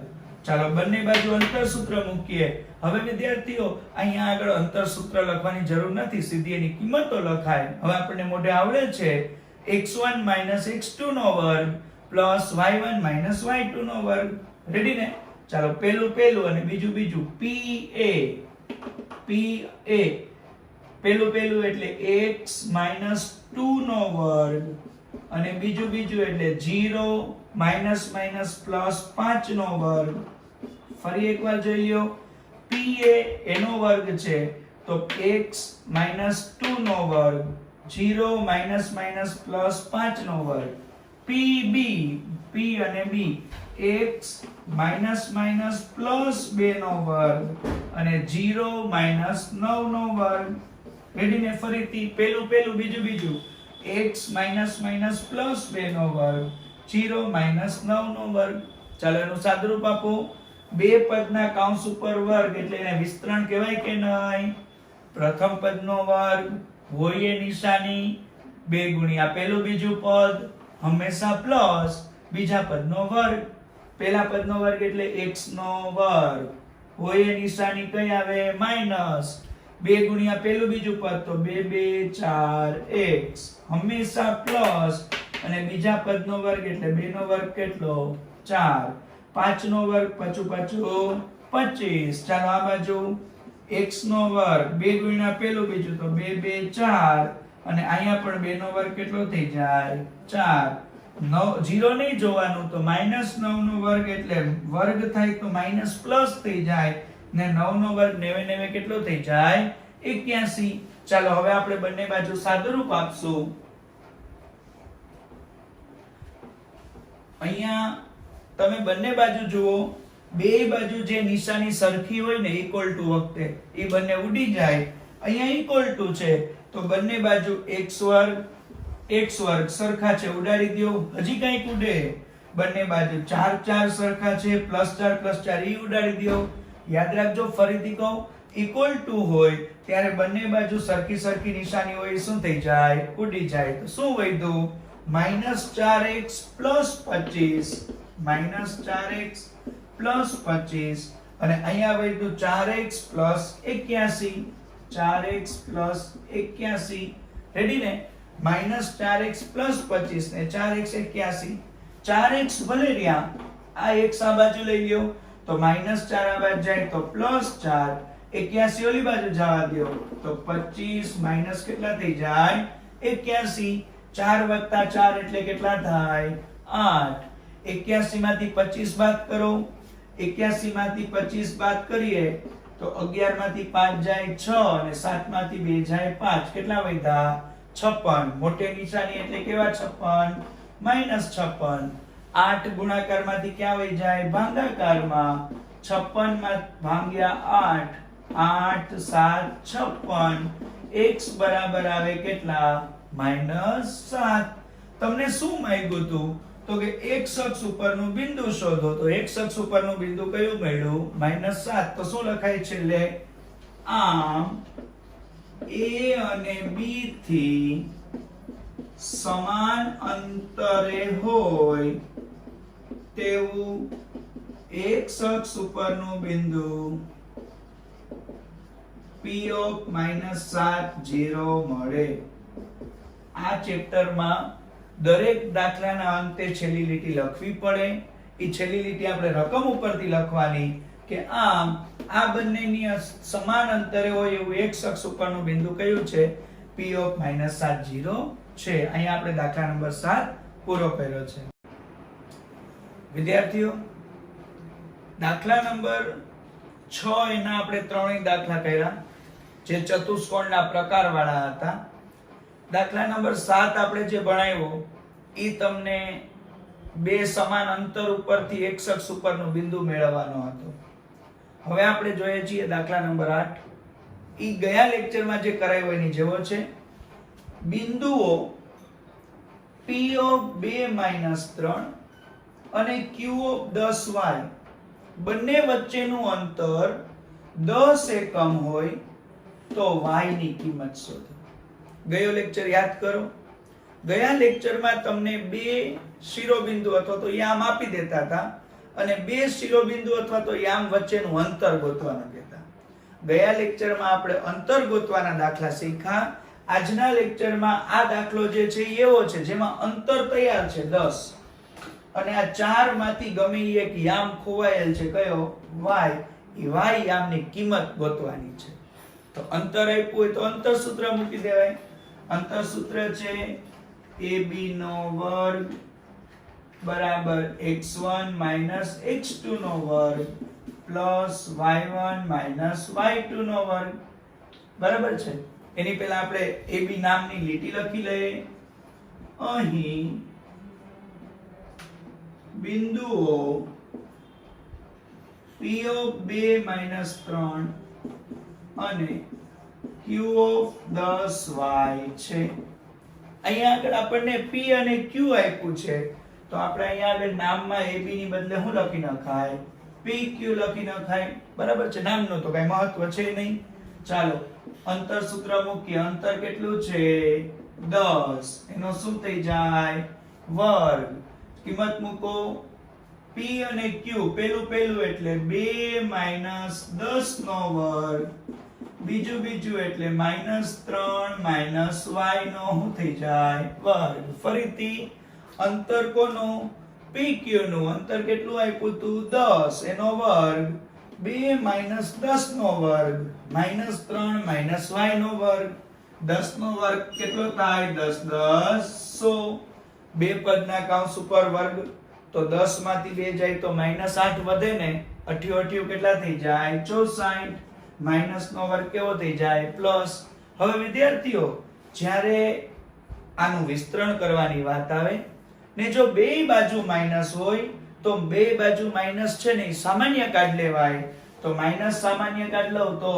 ચાલો બંને બાજુ અંતર સૂત્ર મૂકીએ. હવે વિદ્યાર્થીઓ અહીંયા આગળ અંતર સૂત્ર લખવાની જરૂર નથી, સીધી એની કિંમતો લખાય. હવે આપણને મોઢે આવડે છે x1 - x2 નો વર્ગ પ્લસ y1 - y2 નો વર્ગ. રેડી ને? ચાલો પેલું અને બીજું PA પેલું એટલે x - 2 નો વર્ગ અને બીજું એટલે 0 - +5 નો વર્ગ. ફરી એકવાર જોઈ લો. PA એનો વર્ગ છે તો x - 2 નો વર્ગ 0 - +5 નો વર્ગ. PB P અને B x minus minus plus 2 નો વર્ગ અને 0 માઇનસ 9 નો વર્ગ. રેડીને ફરીથી પેલું બીજું x માઇનસ માઇનસ પ્લસ 2 નો વર્ગ 0 માઇનસ 9 નો વર્ગ. ચાલો એનું સાદુરૂપ આપો. બે પદના કૌંસ ઉપર વર્ગ એટલે એને વિસ્તરણ કહેવાય કે નહીં? પ્રથમ પદનો વર્ગ હોય એ નિશાની 2 ગુણ્યા પેલું બીજું પદ હંમેશા પ્લસ બીજા પદનો વર્ગ. પહેલા પદનો વર્ગ એટલે x નો વર્ગ હોય એ નિશાની કઈ આવે? માઈનસ. 2 ગુણ્યા પેલું બીજું પદ તો 2 2 4 x હંમેશા પ્લસ અને બીજા પદનો વર્ગ એટલે 2 નો વર્ગ કેટલો? 4. 5 નો વર્ગ પાછું 25. ચાલો આ બાજુ x નો વર્ગ 2 ગુણ્યા પેલું બીજું તો 2 2 4 અને અહીંયા પણ 2 નો વર્ગ કેટલો થઈ જાય? 4. 0 નહીં જોવાનું તો -9 નો વર્ગ એટલે વર્ગ થાય તો માઈનસ પ્લસ થઈ જાય ને 9 નો વર્ગ 90 કેટલો થઈ જાય? 81. ચાલો હવે આપણે બંને બાજુ સાદુરૂપ આપશું. અહીંયા તમે બંને બાજુ જુઓ, બે બાજુ જે નિશાની સરખી હોય ને ઇક્વલ ટુ વખતે એ બંને ઉડી જાય. અહીંયા ઇક્વલ ટુ છે તો બંને બાજુ x વર્ગ સરખા છે ઉડાડી દો. હજી કંઈક ઉડે? બંને બાજુ 4 4 સરખા છે +4 +4 ઈ ઉડાડી દો. યાદ રાખજો ફરીથી કહું, ઇક્વલ ટુ હોય ત્યારે બંને બાજુ સરખી નિશાની હોય શું થઈ જાય? ઉડી જાય. તો શું વધ્યું? -4x + 25 અને અહીંયા વધ્યું 4x + 81. રેડી ને? -4x + 25 ને 4x 81. 4x ભલે રહ્યા, આ x આ બાજુ લઈ લ્યો તો -4 આ બાજુ જાય તો +4, 81 ઓલી બાજુ જવા દો તો 25 માઈનસ કેટલા થઈ જાય? 81. 4 + 4 એટલે કેટલા થાય? 8. 81 માંથી 25 બાદ કરો. 81 માંથી 25 બાદ કરીએ તો 11 માંથી 5 જાય 6 અને 7 માંથી 2 જાય 5. કેટલા વધ્યા? 56. મોટી નિશાની એટલે કેવા 56? -56. 8 ગુણાકારમાંથી ક્યાં વહી જાય? ભાગાકારમાં. 56 માં ભાગ્યા 8 8 7 56. x બરાબર આવે કેટલા? -7. તમને શું માંગ્યું હતું? તો કે x અક્ષ ઉપરનું બિંદુ શોધો. તો x અક્ષ ઉપરનું બિંદુ કયું મળ્યું? -7. તો શું લખાય છે? લે આમ a અને b થી સમાન અંતરે હોય તેવું x અક્ષ ઉપરનું બિંદુ p of -7 મળે. આ ચેપ્ટરમાં દરેક દાખલાના અંતે છેલ્લી લીટી લખવી પડે. એ છેલ્લી લીટી આપણે રકમ ઉપરથી લખવાની કે આમ આ બંનેની સમાન અંતરે હોય એવું x અક્ષ ઉપરનું બિંદુ કયું છે? p of -7 છે. અહીંયા આપણે દાખલા નંબર 7 પૂરો કર્યો છે. વિદ્યાર્થીઓ, દાખલા નંબર 6 એના આપણે ત્રણેય દાખલા કર્યા જે ચતુષ્કોણના પ્રકારવાળા હતા. દાખલા નંબર 7 આપણે જે ભણાવ્યો એ તમને બે સમાન અંતર ઉપરથી x અક્ષ ઉપરનું બિંદુ મેળવવાનો હતો. હવે આપણે જોઈએ છીએ દાખલા નંબર 8. ઈ ગયા લેક્ચરમાં જે કરાયો એની જેવો છે. બિંદુઓ p of 2 - 3 અને q of 10y બંને વચ્ચેનું અંતર 10 એકમ હોય તો y ની કિંમત શોધો. ગયો લેક્ચર યાદ કરો. ગયા લેક્ચરમાં તમને બે શિરોબિંદુ અથવા તો યામ આપી દેતા હતા અને બે શિરોબિંદુ અથવા તો યામ વચ્ચેનું અંતર ગોતવાનું કહેતા. ગયા લેક્ચરમાં આપણે અંતર ગોતવાના દાખલા શીખ્યા. આજના લેક્ચરમાં આ દાખલો જે છે એવો છે જેમાં અંતર તૈયાર છે 10 અને આ ચાર માંથી ગમે એક યામ ખોવાયેલ છે. કયો? y. એ y યામની કિંમત ગોતવાની છે. તો અંતર આપ્યું હોય તો અંતર સૂત્ર મૂકી દેવાય. અંતર સૂત્ર છે ab નો વર્ગ બરાબર x1 - x2 નો વર્ગ પ્લસ y1 - y2 નો વર્ગ. બરાબર છે. એની પહેલા આપણે ab નામની લીટી લખી લઈએ. અહીં બિંદુઓ P of 2 minus 3 અને Q of 10y છે. અહીંયા આગળ આપણને P અને Q આપ્યું છે તો આપણે અહીંયા આગળ નામમાં AB ની બદલે શું લખી નખાય? PQ લખી નખાય. બરાબર છે, નામનું તો કઈ મહત્વ છે નહીં. ચાલો અંતર સૂત્ર મૂકીએ. અંતર કેટલું છે? 10. એનો શું થઈ જાય? વર્ગ. કિંમત મૂકો. P અને Q પેલું એટલે 2 minus 10 નો વર્ગ, બીજું એટલે -3 minus y નો શું થઈ જાય? વર્ગ. ફરીથી અંતર કોનું? PQ નું. અંતર કેટલું આપ્યું તું? 10. એનો વર્ગ 2 minus 10 નો વર્ગ -3 minus y નો વર્ગ. 10 નો વર્ગ કેટલો થાય? 10 10 100. બે પદના કૌંસ ઉપર વર્ગ તો 10 માંથી 2 જાય તો -8 વધે ને. 88 કેટલા થઈ જાય? 64. માઈનસ નો વર્ગ કેવો થઈ જાય? પ્લસ. હવે વિદ્યાર્થીઓ જ્યારે આનું વિસ્તરણ કરવાની વાત આવે ને જો બે બાજુ માઈનસ હોય તો બે બાજુ માઈનસ છે ને સામાન્ય કાઢ લેવાય. તો માઈનસ સામાન્ય કાઢ લઉં તો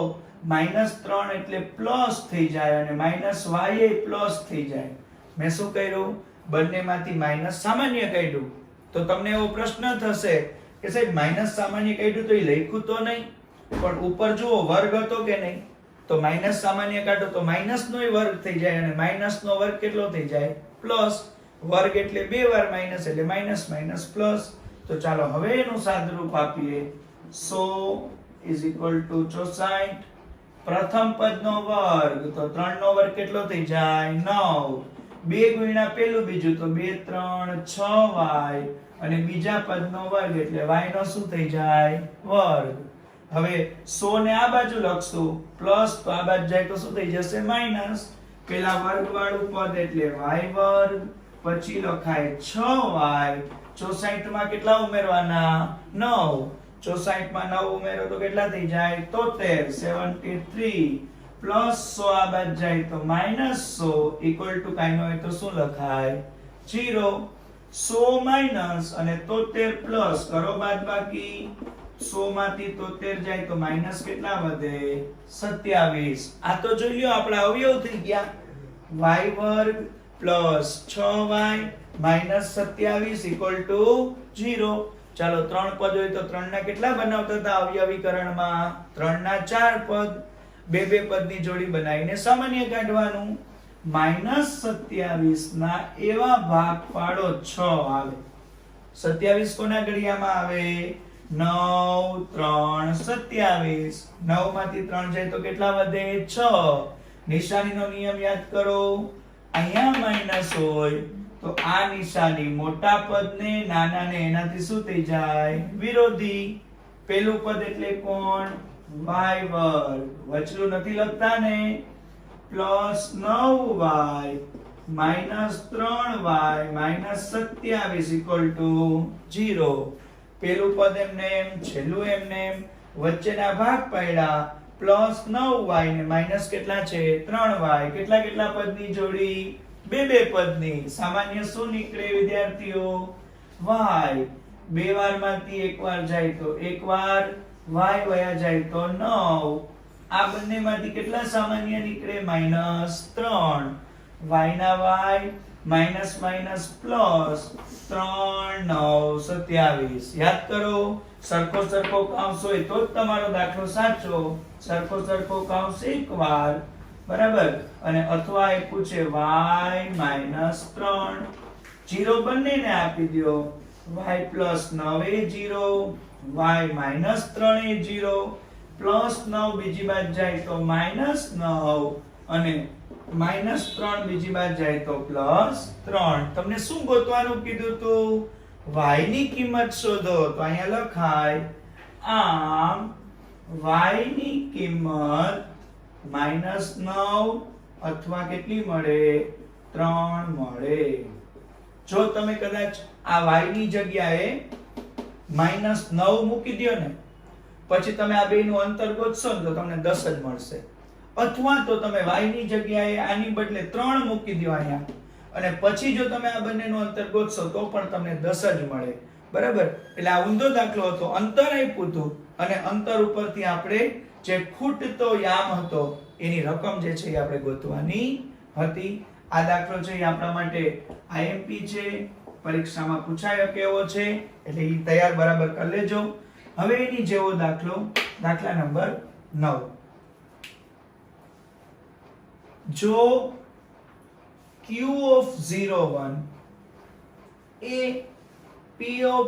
-3 એટલે પ્લસ થઈ જાય અને -y એ પ્લસ થઈ જાય. મેં શું કર્યું? બંનેમાંથી માઈનસ સામાન્ય કાઢ્યું. તો તમને એવો પ્રશ્ન થશે કે સાહેબ માઈનસ સામાન્ય કાઢ્યું તો એ લખ્યું તો નહીં, પણ ઉપર જુઓ વર્ગ હતો કે નહીં, તો માઈનસ સામાન્ય કાઢો તો માઈનસ નોય વર્ગ થઈ જાય અને માઈનસ નો વર્ગ કેટલો થઈ જાય? પ્લસ. વર્ગ એટલે બે વાર માઈનસ એટલે માઈનસ માઈનસ પ્લસ. તો ચાલો હવે એનું સાદુરૂપ આપીએ. 100 is equal to 64. પ્રથમ પદનો વર્ગ તો 3 નો વર્ગ કેટલો થઈ જાય? 9. 2 ગુણ્યા પેલું બીજું તો 2 3 6y અને બીજા પદનો વર્ગ એટલે y નો શું થઈ જાય? વર્ગ. હવે 100 ને આ બાજુ લખશું પ્લસ તો આ બાજુ જાય તો શું થઈ જશે? માઈનસ. પેલા વર્ગ વાળું પદ એટલે y વર્ગ, પછી લખાય 6y. 64 માં કેટલા ઉમેરવાના? 9. 64 માં 9 ઉમેરો તો કેટલા થઈ જાય? 73. 73 પ્લસ 100 આ બાજુ જાય તો -100 ઇક્વલ ટુ કાઈ નો હોય તો શું લખાય? 0. 100 માઈનસ અને 73 પ્લસ કરો બાદબાકી. 100 માંથી 73 જાય તો માઈનસ કેટલા વધે? 27. આ તો જોઈ લ્યો આપણા અવયવ થઈ ગયા. y વર્ગ plus 6y minus 27 equal to 0. ચાલો 3 પદ હોય તો 3 ના કેટલા બનાવતા હતા અવયવીકરણમાં? 3 ના 4 પદ. બે પદની જોડી બનાવીને સામાન્ય કાઢવાનું. -27 ના એવા ભાગ પાડો 6 આવે. 27 કોના ઘડિયામાં આવે? 9 3 27. 9 માંથી 3 જાય તો કેટલા વધે? 6. નિશાનીનો નિયમ યાદ કરો. અહીંયા માઈનસ હોય તો આ નિશાની મોટા પદને નાનાને એનાથી શું થઈ જાય? વિરોધી. પેલું પદ એટલે કોણ? y વર્ગ. વચલું નથી લખતા ને. Plus 9y minus 3y minus 27 equal to 0. પેલું પદ એમને એમ, છેલ્લું એમને એમ, વચ્ચેના ભાગ પાડ્યા. પ્લસ 9y ને માઈનસ કેટલા છે? 3y. કેટલા પદની જોડી? બે પદની. સામાન્ય શું નીકળે વિદ્યાર્થીઓ? y. બે વાર માંથી એક વાર જાય તો એક વાર, y વયા જાય તો 9. આ બંનેમાંથી કેટલા સામાન્ય નીકળે? -3. y ના y માઈનસ માઈનસ પ્લસ 3 9 27. યાદ કરો. સરખો કૌંસ હોય તો જ તમારો દાખલો સાચો. સરખો કૌંસ એકવાર, બરાબર, અને અથવા આપ્યું છે y -3. 0 બંનેને આપી દો. y + 9 એ 0, y -3 એ 0, +9 બીજી બાજુ જાય તો -9 અને -3 બીજી બાજુ જાય તો +3. તમને શું ગોતવાનું કીધું તું? y ની કિંમત શોધો. તો અહીંયા લખાય આમ y ની કિંમત -9 અથવા કેટલી મળે? 3 મળે. જો તમે કદાચ આ y ની જગ્યાએ -9 મૂકી દો ને, પછી તમે આ બેયનું અંતર ગોતશો ને તો તમને 10 જ મળશે. અથવા તો તમે y ની જગ્યાએ આની બદલે 3 મૂકી દો અહીંયા, અને પછી જો તમે આ બંનેનું અંતર ગોતશો તો પણ તમને 10 જ મળે. બરાબર, એટલે આ ઊંધો દાખલો હતો, અંતર આપ્યું હતું અને અંતર ઉપરથી આપણે જે ખૂટતો યામ હતો એની રકમ જે છે એ આપણે ગોતવાની હતી. આ દાખલો છે એ આપણા માટે આઈએમપી છે, પરીક્ષામાં પૂછાય કે એવો છે, એટલે એ તૈયાર બરાબર કરી લેજો. હવે એની જેવો દાખલો, દાખલા નંબર 9. જો q of 01 A p of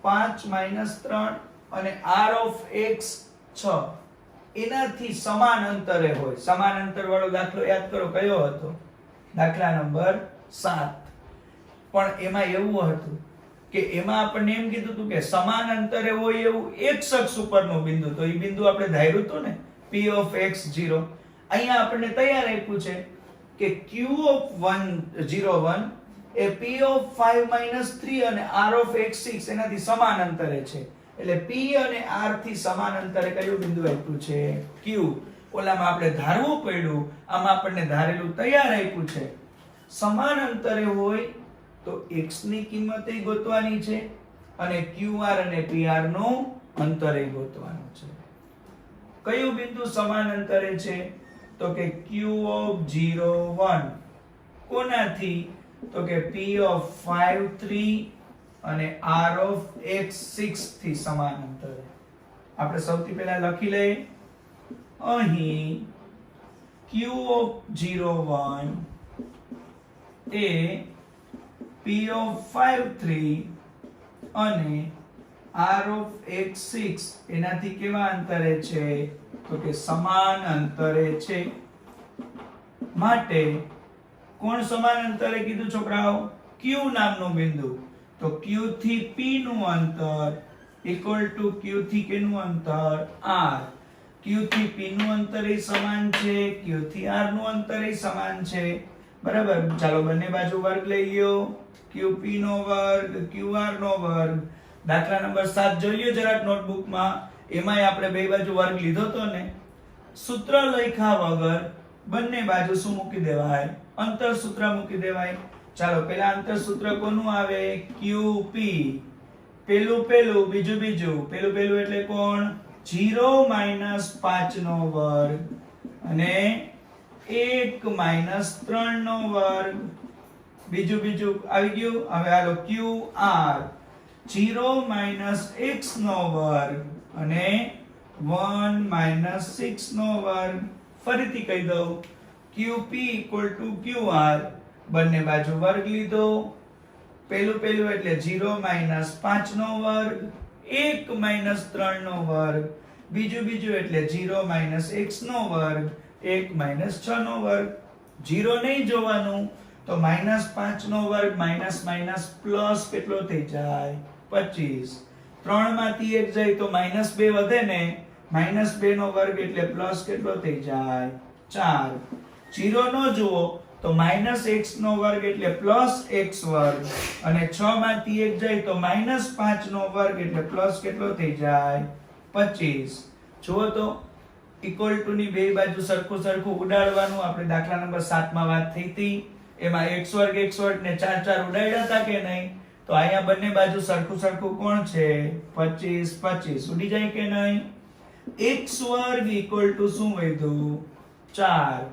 5 minus 3 અને r of x 6 એનાથી સમાન અંતરે હોય. સમાન અંતર વાળો દાખલો યાદ કરો કયો હતો? દાખલા નંબર 7. પણ એમાં એવું હતું કે એમાં આપણને એમ કીધું હતું કે સમાન અંતરે હોય એવું એક શખ્સ ઉપરનું બિંદુ, તો એ બિંદુ આપણે ધાર્યું હતું ને p of x0. અહીંયા આપણને તૈયાર આપ્યું છે કે q of 101 A p of 5 minus 3 અને r of x6 એનાથી સમાન અંતરે છે. એટલે p અને r થી સમાન અંતરે કયું બિંદુ આપ્યું છે? q. ઓલામાં આપણે ધારવું પડ્યું, આમાં આપણને ધારેલું તૈયાર આપ્યું છે. સમાન અંતરે હોય તો x ની કિંમત એ ગોતવાની છે અને qr અને pr નું અંતર એ ગોતવાનું છે. કયું બિંદુ સમાન અંતરે છે? તો કે q of 01 કોનાથી? તો કે p of 5 3 અને r of x 6 થી સમાન અંતરે. આપણે સૌથી પહેલા લખી લઈએ અહીં q of 01 A p of 5 3 અને r of x 6 એનાથી કેવા અંતરે છે? તો કે સમાન અંતરે છે. માટે કોણ સમાન અંતરે કીધું છોકરાઓ? q નામનું બિંદુ. તો q થી p નું અંતર ઇક્વલ ટુ q થી કેનું અંતર? r. q થી p નું અંતર એ સમાન છે, q થી r નું અંતર એ સમાન છે. બરાબર, ચાલો બંને બાજુ વર્ગ લઈ લ્યો. qp નો વર્ગ qr નો વર્ગ. દાખલા નંબર 7 જોઈ લ્યો જરાક નોટબુકમાં, એમાંય આપણે બે બાજુ વર્ગ લીધો તો ને. સૂત્ર લખ્યા વગર બંને બાજુ શું મૂકી દેવાય? અંતર સૂત્ર મૂકી દેવાય. ચાલો પહેલા અંતર સૂત્ર કોનું આવે? qp. પેલું બીજું પેલું એટલે કોણ? 0 - 5 નો વર્ગ અને 1 - 3 નો વર્ગ. બીજું આવી ગયું. હવે હાલો qr 0 - x નો વર્ગ અને 1 - 6 નો વર્ગ. ફરીથી કહી દઉં, qp = qr, બંને બાજુ વર્ગ લીધો. પેલું એટલે 0 - 5 નો વર્ગ, 1 - 3 નો વર્ગ. બીજું એટલે 0 - x નો વર્ગ, 1 - 6 નો વર્ગ. 0 નહીં જોવાનું, તો -5 નો વર્ગ માઇનસ પ્લસ કેટલો થઈ જાય? 25. 3 માંથી 1 જાય તો -2 વધે ને, -2 નો વર્ગ એટલે પ્લસ કેટલો થઈ જાય? 4. 0 નો જુઓ તો -x નો વર્ગ એટલે +x વર્ગ અને 6 માંથી 1 જાય તો -5 નો વર્ગ એટલે પ્લસ કેટલો થઈ જાય? 25. જુઓ તો ઇક્વલ ટુ ની બે બાજુ સરખું ઉડાડવાનું. આપણે દાખલા નંબર 7 માં વાત થઈ હતી, એમાં x વર્ગ ને 4 ઉડાડ્યા હતા કે નહીં? તો અહીંયા બંને બાજુ સરખું કોણ છે? 25 ઉડી જાય કે નહીં? x વર્ગ ઇક્વલ ટુ શું વધ્યું? 4.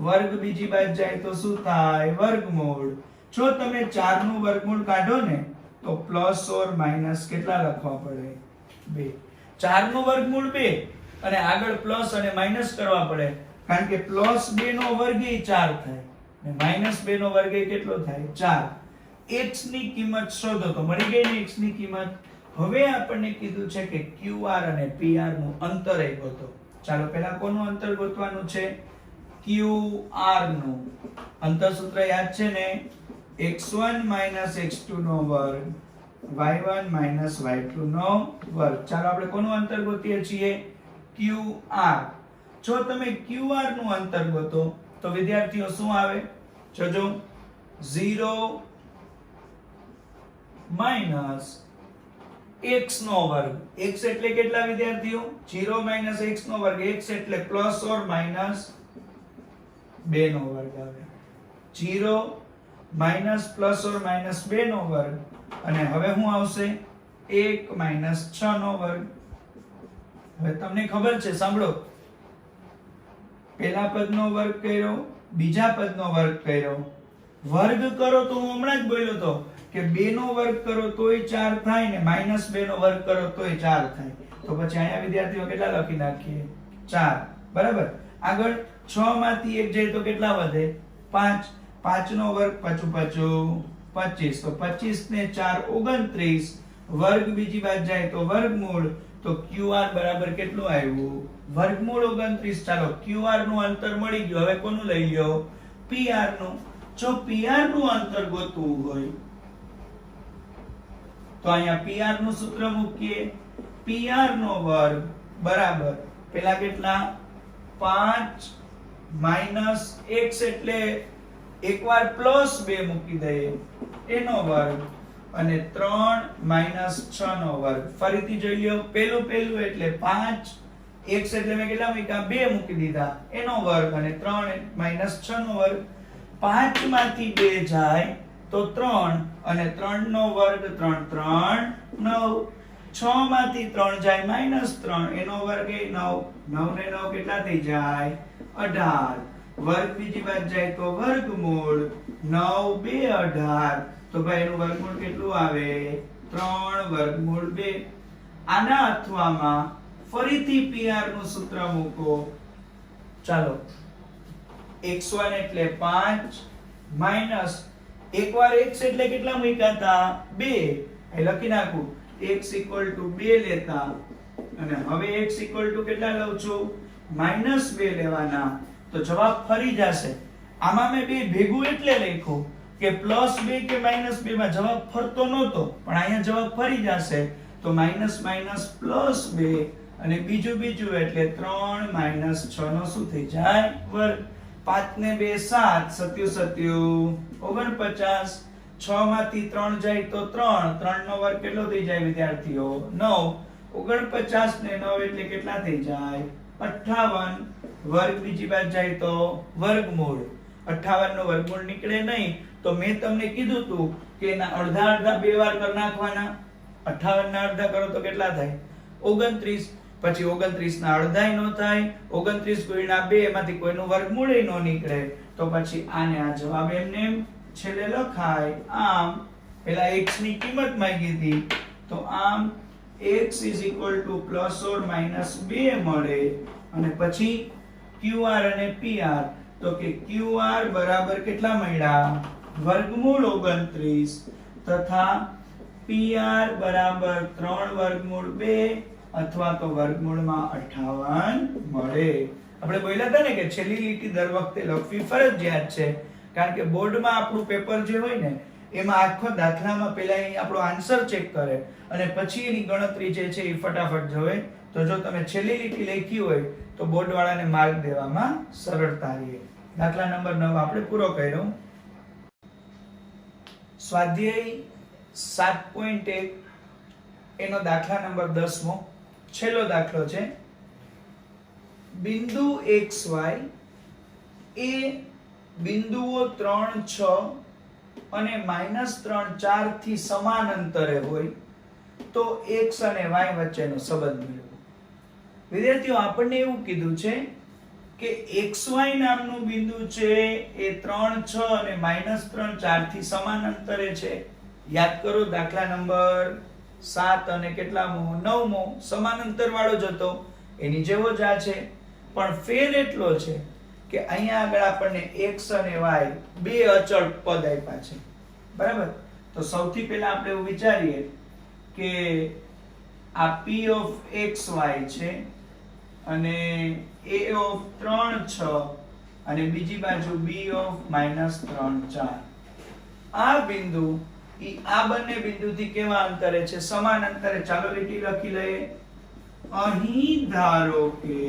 વર્ગ બીજી બાજુ જાય તો શું થાય? વર્ગમૂળ. જો તમે 4 નું વર્ગમૂળ કાઢો ને તો પ્લસ ઓર માઈનસ કેટલા લખવા પડે? 2. 4 નું વર્ગમૂળ 2 અને આગળ પ્લસ અને માઈનસ કરવા પડે, કારણ કે +2 નો વર્ગ એ 4 થાય અને -2 નો વર્ગ એ કેટલો થાય? 4. x ની કિંમત શોધો. તો મળી ગઈ ને x ની કિંમત. હવે આપણને કીધું છે કે qr અને pr નું અંતર એ ગોતો. ચાલો પહેલા કોનું અંતર ગોતવાનું છે? qr નું. અંતર સૂત્ર યાદ છે ને? x1 - x2 નો વર્ગ y1 - y2 નો વર્ગ. ચાલો આપણે કોનું અંતર ગોતીએ છીએ? qr. જો તમે qr નું અંતર ગોતો તો વિદ્યાર્થીઓ શું આવે? જોજો, 0 - x નો વર્ગ. x એટલે કેટલા વિદ્યાર્થીઓ? 0 - x નો વર્ગ. x એટલે પ્લસ ઓર માઈનસ 2 નો વર્ગ આવે. 0 - પ્લસ ઓર માઈનસ 2 નો વર્ગ અને હવે શું આવશે? 1 માઇનસ 6 નો વર્ગ. હવે તમને ખબર છે, સાંભળો, પહેલા પદનો વર્ગ કર્યો, બીજા પદનો વર્ગ કર્યો. વર્ગ કરો તો હું હમણાં જ બોલ્યો તો કે 2 નો વર્ગ કરો તોય 4 થાય ને -2 નો વર્ગ કરો તોય 4 થાય. તો પછી અહીંયા વિદ્યાર્થીઓ કેટલા લખી નાખીએ? 4. બરાબર. આગળ 6 માંથી 1 જાય તો કેટલા વધે? 5. 5 નો વર્ગ પાછું 25. તો 25 ને 4 29. વર્ગ બીજી બાજુ જાય તો વર્ગમૂળ. તો QR બરાબર કેટલું આવ્યું? વર્ગમૂળ 29. ચાલો QR નું અંતર મળી ગયું. હવે કોનું લઈ લ્યો? PR નું. જો PR નું અંતર ગોતવું હોય તો અહીંયા PR નું સૂત્ર મૂકીએ. PR નો વર્ગ બરાબર પેલા કેટલા? 5 માઈનસ x એટલે એકવાર +2 મૂકી દઈએ એનો વર્ગ અને 3 માઈનસ 6 નો વર્ગ. ફરીથી જોઈ લ્યો. પેલું એટલે 5, x એટલે મેં કેટલા મૂક્યા? 2 મૂકી દીધા એનો વર્ગ અને 3 માઈનસ 6 નો વર્ગ. 5 માંથી 2 જાય તો 3 અને 3 નો વર્ગ 3 3 9. 6 માંથી 3 જાય -3 એનો વર્ગ એ 9. 9 ને 9 કેટલા થઈ જાય? 18. વર્ગ બીજી બાજુ જાય તો વર્ગમૂળ. 9 2 18. તો ભાઈ એનું વર્ગમૂળ કેટલું આવે? 3 વર્ગમૂળ 2. આના અથવામાં ફરીથી PR નું સૂત્ર મૂકો. ચાલો, x1 એટલે 5 માઈનસ એકવાર x એટલે કેટલા મૂક્યા હતા? 2. એ લખી નાખું. x = 2 લેતા અને હવે x = કેટલા લઉં છું? -2 લેવાના. તો જવાબ ફરી જશે. આમાં મેં બે ભેગું એટલે લખ્યું કે +2 કે -2 માં જવાબ ફરતો નહોતો, પણ અહીંયા જવાબ ફરી જશે. તો માઈનસ +2 અને બીજું એટલે 3 - 6 નો શું થઈ જાય? વર્ગ. 5 ને 2 7, 7 49. 6 માંથી 3 જાય તો 3 નો વર્ગ કેટલો થઈ જાય વિદ્યાર્થીઓ? 9. 49 ને 9 એટલે કેટલા થઈ જાય? 58. વર્ગ બીજી બાજુ જાય તો વર્ગમૂળ. 58 નો વર્ગમૂળ નીકળે નહીં. તો મેં તમને કીધું હતું કે એના અડધા બે વાર કરી નાખવાના. 58 ના અડધા કરો તો કેટલા થાય? 29. પછી 29 ના અડધાય નો થાય. 29 ગુણ્યા 2 એમાંથી કોઈનું વર્ગમૂળ નો નીકળે. તો પછી આને આ જવાબ એમને છેલ્લે લખાય. આમ પેલા x ની કિંમત માંગી હતી તો આમ x = ±2 મળે. અને પછી QR અને PR. તો કે QR બરાબર કેટલા મળ્યા? વર્ગમૂળ 29 તથા PR બરાબર 3 વર્ગમૂળ 2 અથવા તો વર્ગમૂળમાં 58 મળે. આપણે બોલ્યા હતા ને કે છેલ્લી લીટી દર વખતે લખવી ફરજિયાત છે, કારણ કે બોર્ડમાં આપણું પેપર જે હોય ને એમાં આખો દાખલામાં પહેલા આપણો આન્સર ચેક કરે અને પછી એની ગણતરી જે છે એ ફટાફટ જોવે. તો જો તમે છેલ્લી લીટી લખી હોય તો બોર્ડ વાળાને માર્ક દેવામાં સરળતા રહે. દાખલા નંબર 9 આપણે પૂરો કર્યો. સ્વાધ્યાય 7.1 એનો દાખલા નંબર 10મો છેલ્લો દાખલો છે. બિંદુ XY એ બિંદુઓ 3 6 અને -3 4 થી સમાન અંતરે હોય તો x અને y વચ્ચેનો સંબંધ મેળવો. વિદ્યાર્થીઓ, આપણને એવું કીધું છે કે XY નામનું બિંદુ છે એ 3 6 અને -3 4 થી સમાન અંતરે છે. યાદ કરો, દાખલા નંબર 7 અને કેટલામો? 9મો સમાન અંતર વાળો જ હતો, એની જેવો જ આ છે. પણ ફેર એટલો છે કે અહીંયા આગળ આપણને x અને y બે અચળ પદ આપ્યા છે. બરાબર. તો સૌથી પહેલા આપણે એવું વિચારીએ કે આ p of xy છે અને a of 3 6 અને બીજી બાજુ b of -3 4. આ બિંદુ આ બંને બિંદુથી કેવા અંતરે છે? સમાન અંતરે. ચાલો લીટી લખી લઈએ. અહીં ધારો કે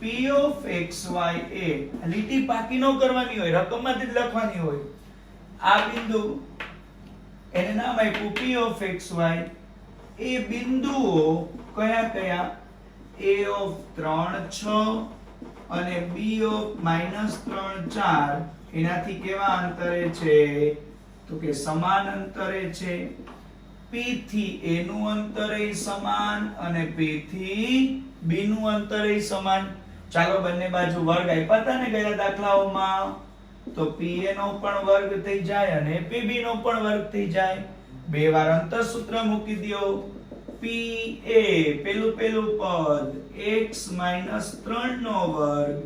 p of xy એ લીટી પાકી ન કરવાની હોય, રકમમાંથી જ લખવાની હોય. આ બિંદુ એને નામ આપ્યું p of xy. એ બિંદુઓ કયા કયા? a of 3 6 અને b of -3 4 એનાથી કેવા અંતરે છે? તો કે સમાન અંતરે છે. P થી A નું અંતર એ સમાન અને P થી B નું અંતર એ સમાન. ચાલો બંને બાજુ વર્ગ આપ્યા હતા ને ગયા દાખલાઓમાં, તો PA નો પણ વર્ગ થઈ જાય અને PB નો પણ વર્ગ થઈ જાય. બે વાર અંતર સૂત્ર મૂકી દો. PA પેલું પદ x 3 નો વર્ગ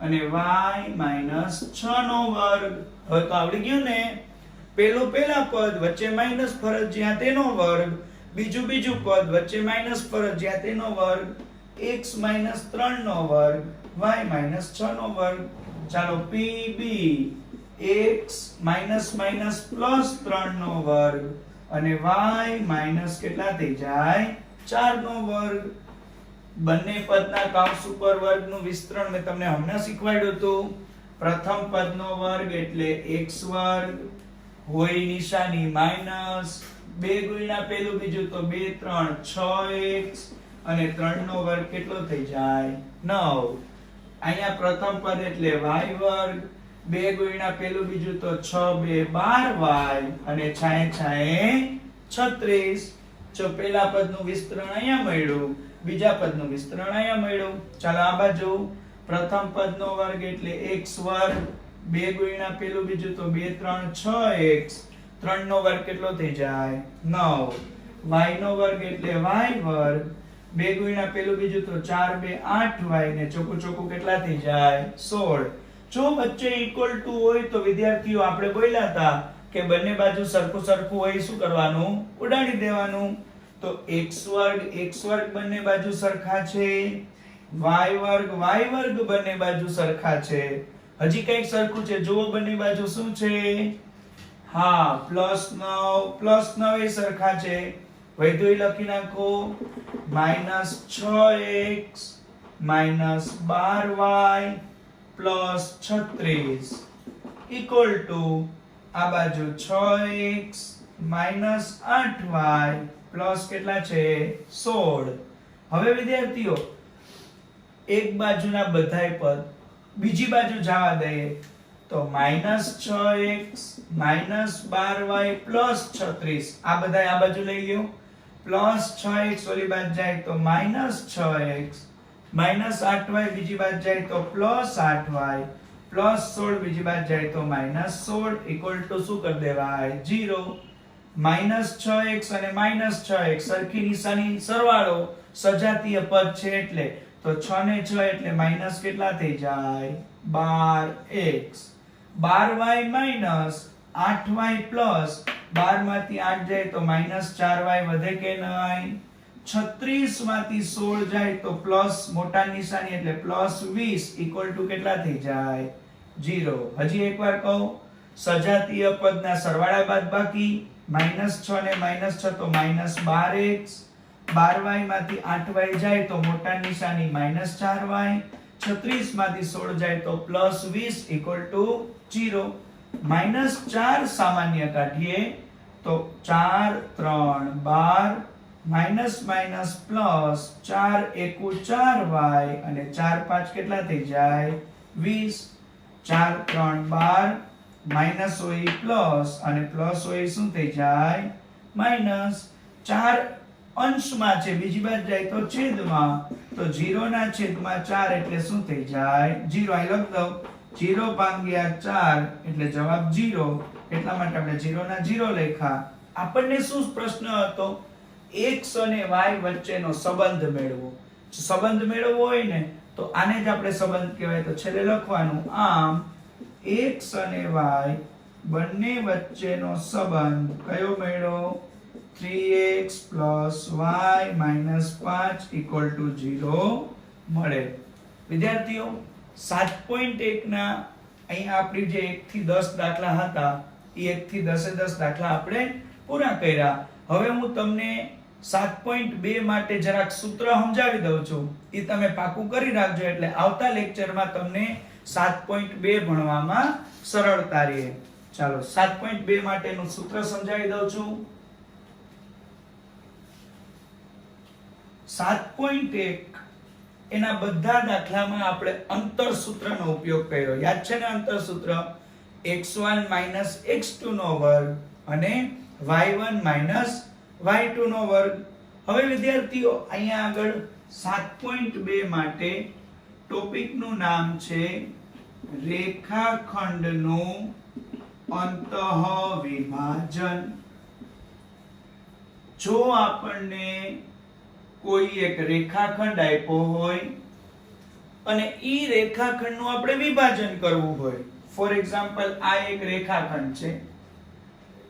અને y 6 નો વર્ગ. હવે તો આવડી ગયું ને. પેલા પદ વચ્ચે માઈનસ ફરજિયાત એનો વર્ગ, બીજું પદ વચ્ચે માઈનસ ફરજિયાત એનો વર્ગ, x 3 નો વર્ગ y 6 નો વર્ગ. ચાલો PB x +3 નો વર્ગ અને y માઈનસ કેટલા થઈ જાય 4 નો વર્ગ. બંને પદના કૌંસ ઉપર વર્ગનું વિસ્તરણ મેં તમને હમણાં શીખવાડ્યું હતું. પ્રથમ પદનો વર્ગ એટલે x વર્ગ, હોય નિશાની માઈનસ, 2 ગુણ્યા પેલું બીજું તો 2 3 6x અને 3 નો વર્ગ કેટલો થઈ જાય 9. અહીંયા પ્રથમ પદ એટલે y વર્ગ, 2 ગુણ્યા પેલું બીજું તો 6 2 12y અને છાએ 36. જો પેલા પદનું વિસ્તરણ અહીંયા મળ્યું, બીજા પદનું વિસ્તરણ અહીંયા મળ્યું. ચાલો આ બાજુ પ્રથમ પદનો વર્ગ એટલે x વર્ગ, 2 ગુણ્યા પેલું બીજું તો 2 3 6x, 3 નો વર્ગ કેટલો થઈ જાય 9. y નો વર્ગ એટલે y વર્ગ, 2 ગુણ્યા પેલું બીજું તો 4 2 8y ને ચોખ્ખું કેટલા થઈ જાય 16. જો વચ્ચે ઇક્વલ ટુ હોય તો વિદ્યાર્થીઓ આપણે બોલ્યા હતા કે બંને બાજુ સરખું હોય શું કરવાનું ઉડાડી દેવાનું. તો x વર્ગ બંને બાજુ સરખા છે, y વર્ગ બંને બાજુ સરખા છે. હજી કંઈક સરખું છે, જુઓ બંને બાજુ શું છે? હા, +9 એ સરખા છે. વૈધ્ય લખી નાખો. -6x -12y +36 equal to આ બાજુ 6x -8y પ્લસ કેટલા છે 16. હવે વિદ્યાર્થીઓ એક બાજુના બધાય પદ બીજી બાજુ જવા દઈએ તો -6x -12y +36 આ બધાય આ બાજુ લઈ લ્યો. +6x ઓલી બાજુ જાય તો -6x, -8y બીજી બાજુ જાય તો +8y, +16 બીજી બાજુ જાય તો -16 equal to શું કરી દેવાય 0. -6x અને -6x સરખી નિશાની સરવાળો સજાતીય પદ છે એટલે તો 6 ને 6 એટલે માઈનસ કેટલા થઈ જાય 12x. 12y -8y પ્લસ 12 માંથી 8 જાય તો -4y વધે કે નહીં? 36 માંથી 16 જાય તો પ્લસ મોટા નિશાની એટલે +20 equal to કેટલા થઈ જાય 0. હજી એકવાર કહું, સજાતીય પદના સરવાળા બાદબાકી -6 ને -6 તો -12x, 12y માંથી 8y જાય તો મોટા નિશાની -4y, 36 માંથી 16 જાય તો +20 equal to 0. -4 સામાન્ય કાઢીએ તો 4 3 12 માઈનસ પ્લસ 4 એકુ 4y અને 4 5 કેટલા થઈ જાય 20. 4 3 12 માઈનસ હોય પ્લસ અને પ્લસ હોય શું થઈ જાય માઈનસ. 4 અંશમાં છે, બીજી બાજુ જાય તો છેદમાં, તો 0 ના છેદમાં 4 એટલે શું થઈ જાય 0. આ લખ દો 0 ભાગ્યા 4 એટલે જવાબ 0. એટલા માટે આપણે 0 ના 0 લખ્યા. આપણને શું પ્રશ્ન હતો? x અને y વચ્ચેનો સંબંધ મેળવો. સંબંધ મેળવવો હોય ને તો આને જ આપણે સંબંધ કહેવાય, તો છેલ્લે લખવાનું. આમ x અને y બંને વચ્ચેનો સંબંધ કયો મેળવો? 3x y -5 equal to 0 મળે. વિદ્યાર્થીઓ 7.1 ના અહીંયા આપણી જે 1 થી 10 દાખલા હતા એ 1 થી 10 દાખલા આપણે પૂરા કર્યા. હવે હું તમને 7.2 માટે જરાક સૂત્ર સમજાવી દઉં છું, એ તમે પાકું કરી રાખજો એટલે આવતા લેક્ચરમાં તમને 7.2 ભણવામાં સરળતા રહે. ચાલો 7.2 માટેનું સૂત્ર સમજાવી દઉં છું. 7.1 એના બધા દાખલામાં આપણે અંતર સૂત્રનો ઉપયોગ કર્યો. યાદ છે ને અંતર સૂત્ર? x1 - x2 નો વર્ગ અને y1 - y2 નો વર્ગ. હવે વિદ્યાર્થીઓ અહીંયા આગળ 7.2 માટે ટોપિકનું નામ છે રેખાખંડનું અંતઃવિભાજન. જો આપણને કોઈ એક રેખાખંડ આપ્યો હોય અને ઈ રેખાખંડનું આપણે વિભાજન કરવું હોય, ફોર એક્ઝામ્પલ આ એક રેખાખંડ છે,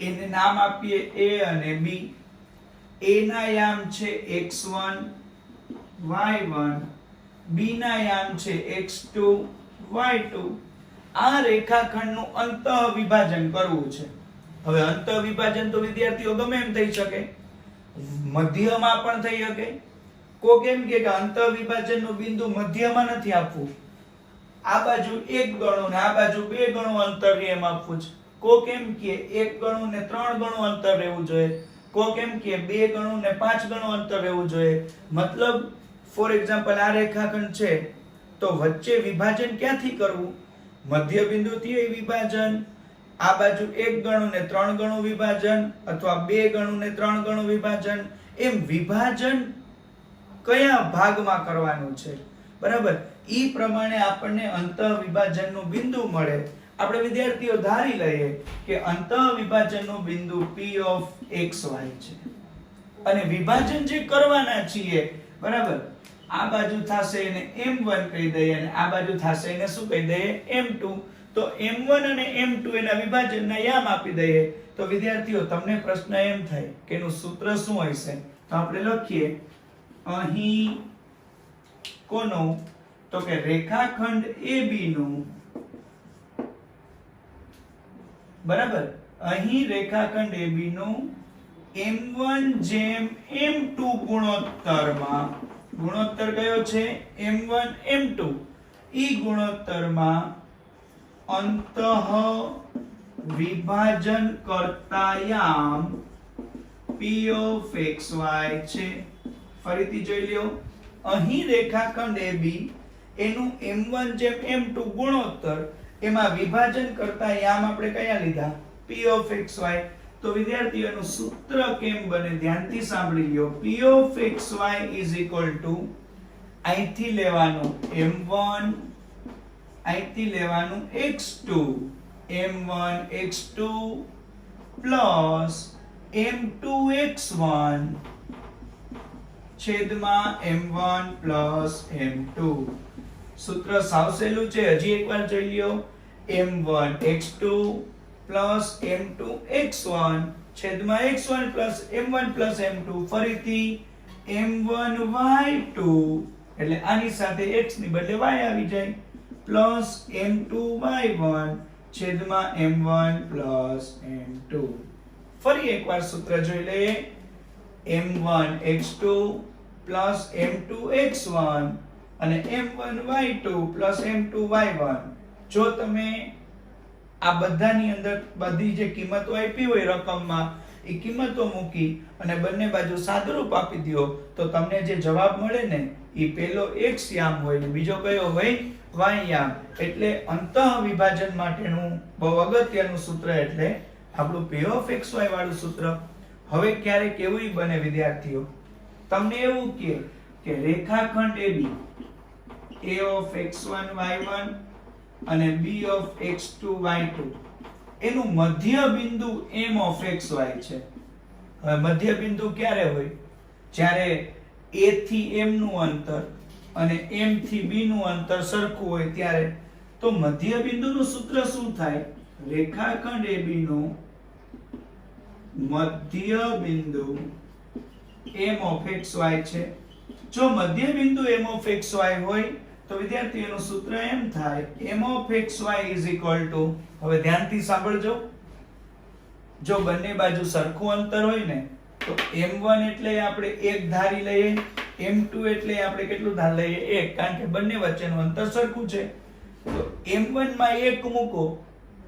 એને નામ આપીએ a અને b. a ના યામ છે x1 y1, b ના યામ છે x2 y2. આ રેખાખંડનું અંતઃવિભાજન કરવું છે. હવે અંતઃવિભાજન તો વિદ્યાર્થીઓ ગમે એમ થઈ શકે, મધ્યમાં પણ થઈ શકે. કોક એમ કે અંતઃવિભાજનનું બિંદુ મધ્યમાં નથી આપવું, આ બાજુ 1 ગણું ને આ બાજુ 2 ગણું અંતર એમ આપવું છે. કોક એમ કે 1 ગણું ને 3 ગણું અંતર રહેવું જોઈએ, કોક એમ કે 2 ગણું ને 5 ગણું અંતર રહેવું જોઈએ. મતલબ ફોર એક્ઝામ્પલ આ રેખાખંડ છે તો વચ્ચે વિભાજન ક્યાંથી કરવું? મધ્ય બિંદુથી વિભાજન, આ બાજુ 1 ગણું ને 3 ગણું વિભાજન, અથવા 2 ગણું ને 3 ગણું વિભાજન. એમ વિભાજન કયા ભાગમાં કરવાનું છે, બરાબર? ઈ પ્રમાણે આપણને અંતઃવિભાજનનું બિંદુ મળે. આપણે વિદ્યાર્થીઓ ધારી લઈએ કે અંતઃવિભાજનનું બિંદુ P of xy છે અને વિભાજન જે કરવાના છીએ, બરાબર, આ બાજુ થશે એને m1 કહી દઈએ અને આ બાજુ થશે એને શું કહી દઈએ? m2. તો m1 અને m2 એના વિભાજનના યામ આપી દઈએ. તો વિદ્યાર્થીઓ તમને પ્રશ્ન એમ થાય કે એનું સૂત્ર શું હશે? તો આપણે લખીએ અહીં કોનું? તો કે રેખાખંડ AB નું, બરાબર, અહીં રેખાખંડ AB નું m1 જેમ m2 ગુણોત્તરમાં, ગુણોત્તર કયો છે? m1 m2. ઈ ગુણોત્તરમાં અંતઃ વિભાજન કરતા યામ P of xy છે. ફરીથી જોઈ લ્યો, અહીં રેખાખંડ AB એનું m1 જેમ m2 ગુણોત્તર, એમાં વિભાજન કરતા યામ આપણે કયા લીધા? P of xy. તો વિદ્યાર્થીઓનું સૂત્ર કેમ બને? ધ્યાનથી સાંભળી લ્યો. P of xy is equal to, અહીંથી લેવાનું m1, અહીંથી લેવાનું x2, m1 x2 plus m2 x1 છેદમાં m1 પ્લસ m2. સૂત્ર સાવ સહેલું છે, હજી એકવાર જોઈ લ્યો. m1 x2 plus m2 x1 છેદમાં x1 plus m1 plus m2. ફરીથી m1 y2 એટલે આની સાથે x ની બદલે y આવી જાય, પ્લસ m2 y1 છેદમાં m1 પ્લસ m2. ફરી એકવાર સૂત્ર જોઈ લઈએ. m1 x2 plus m2 x1 અને m1 y2 plus m2 y1. જો તમે આ બધાની અંદર બધી જે કિંમતો આપી હોય રકમમાં, એ કિંમતો મૂકી અને બંને બાજુ સાદુરૂપ આપી દો તો તમને જે જવાબ મળે ને એ પહેલો x યામ હોય ને બીજો કયો હોય? y યામ. એટલે અંતઃવિભાજન માટેનું બહુ અગત્યનું સૂત્ર એટલે આપણું P of xy વાળું સૂત્ર. હવે ક્યારેક એવું બને વિદ્યાર્થીઓ, તમને એવું કે રેખાખંડ AB A of x1 y1 અને B of x2 y2 એનું મધ્ય બિંદુ M of xy છે. હવે મધ્ય બિંદુ ક્યારે હોય? જ્યારે A થી M નું અંતર અને M થી B નું અંતર સરખું હોય ત્યારે. તો મધ્ય બિંદુનું સૂત્ર શું થાય? રેખાખંડ AB નું મધ્ય બિંદુ M of xy છે. જો મધ્ય બિંદુ M of xy હોય તો વિદ્યાર્થીઓનું સૂત્ર એમ થાય M of xy is equal to, હવે ધ્યાનથી સાંભળજો, જો બંને બાજુ સરખું અંતર હોય ને તો m1 એટલે આપણે 1 ધારી લઈએ, m2 એટલે આપણે કેટલું ધાર લઈએ? 1, કારણ કે બંને વચ્ચેનું અંતર સરખું છે. તો m1 માં 1 મૂકો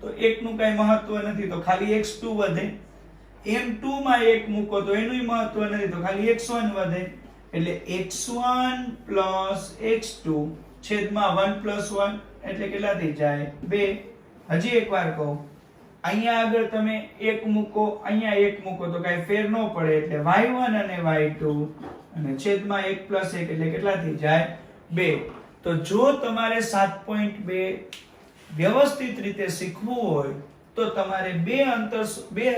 તો 1 નું કઈ મહત્વ નથી, તો ખાલી x2 વધે. m2 માં 1 મૂકો તો એનું મહત્વ નથી, તો ખાલી x1 વધે. એટલે x1 x2 છેદમાં 1 1 એટલે કેટલા થઈ જાય? 2. હજી એકવાર કહું, અહીંયા આગળ તમે 1 મૂકો, અહીંયા 1 મૂકો તો કાંઈ ફેર ન પડે, એટલે y1 અને y2 અને છેદમાં 1 + 1 એટલે કેટલા થઈ જાય 2. તો જો તમારે 7.2 વ્યવસ્થિત રીતે શીખવું હોય તો તમારે બે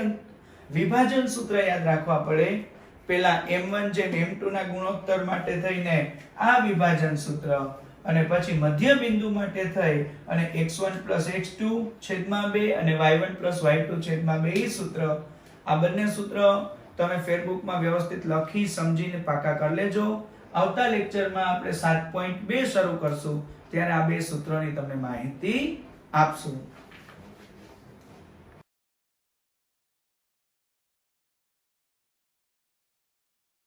વિભાજન સૂત્ર યાદ રાખવા પડે. પહેલા m1 જેમ m2 ના ગુણોત્તર માટે થઈને આ વિભાજન સૂત્ર, અને પછી મધ્ય બિંદુ માટે થઈ અને x1 + x2 છેદમાં 2 અને y1 + y2 છેદમાં 2 ઈ સૂત્ર. આ બંને સૂત્ર તમે ફેરબુકમાં વ્યવસ્થિત લખી સમજીને પાકા કરી લેજો. આવતા લેક્ચરમાં આપણે 7.2 શરૂ કરશું ત્યારે આ બે સૂત્રોની તમને માહિતી આપશું.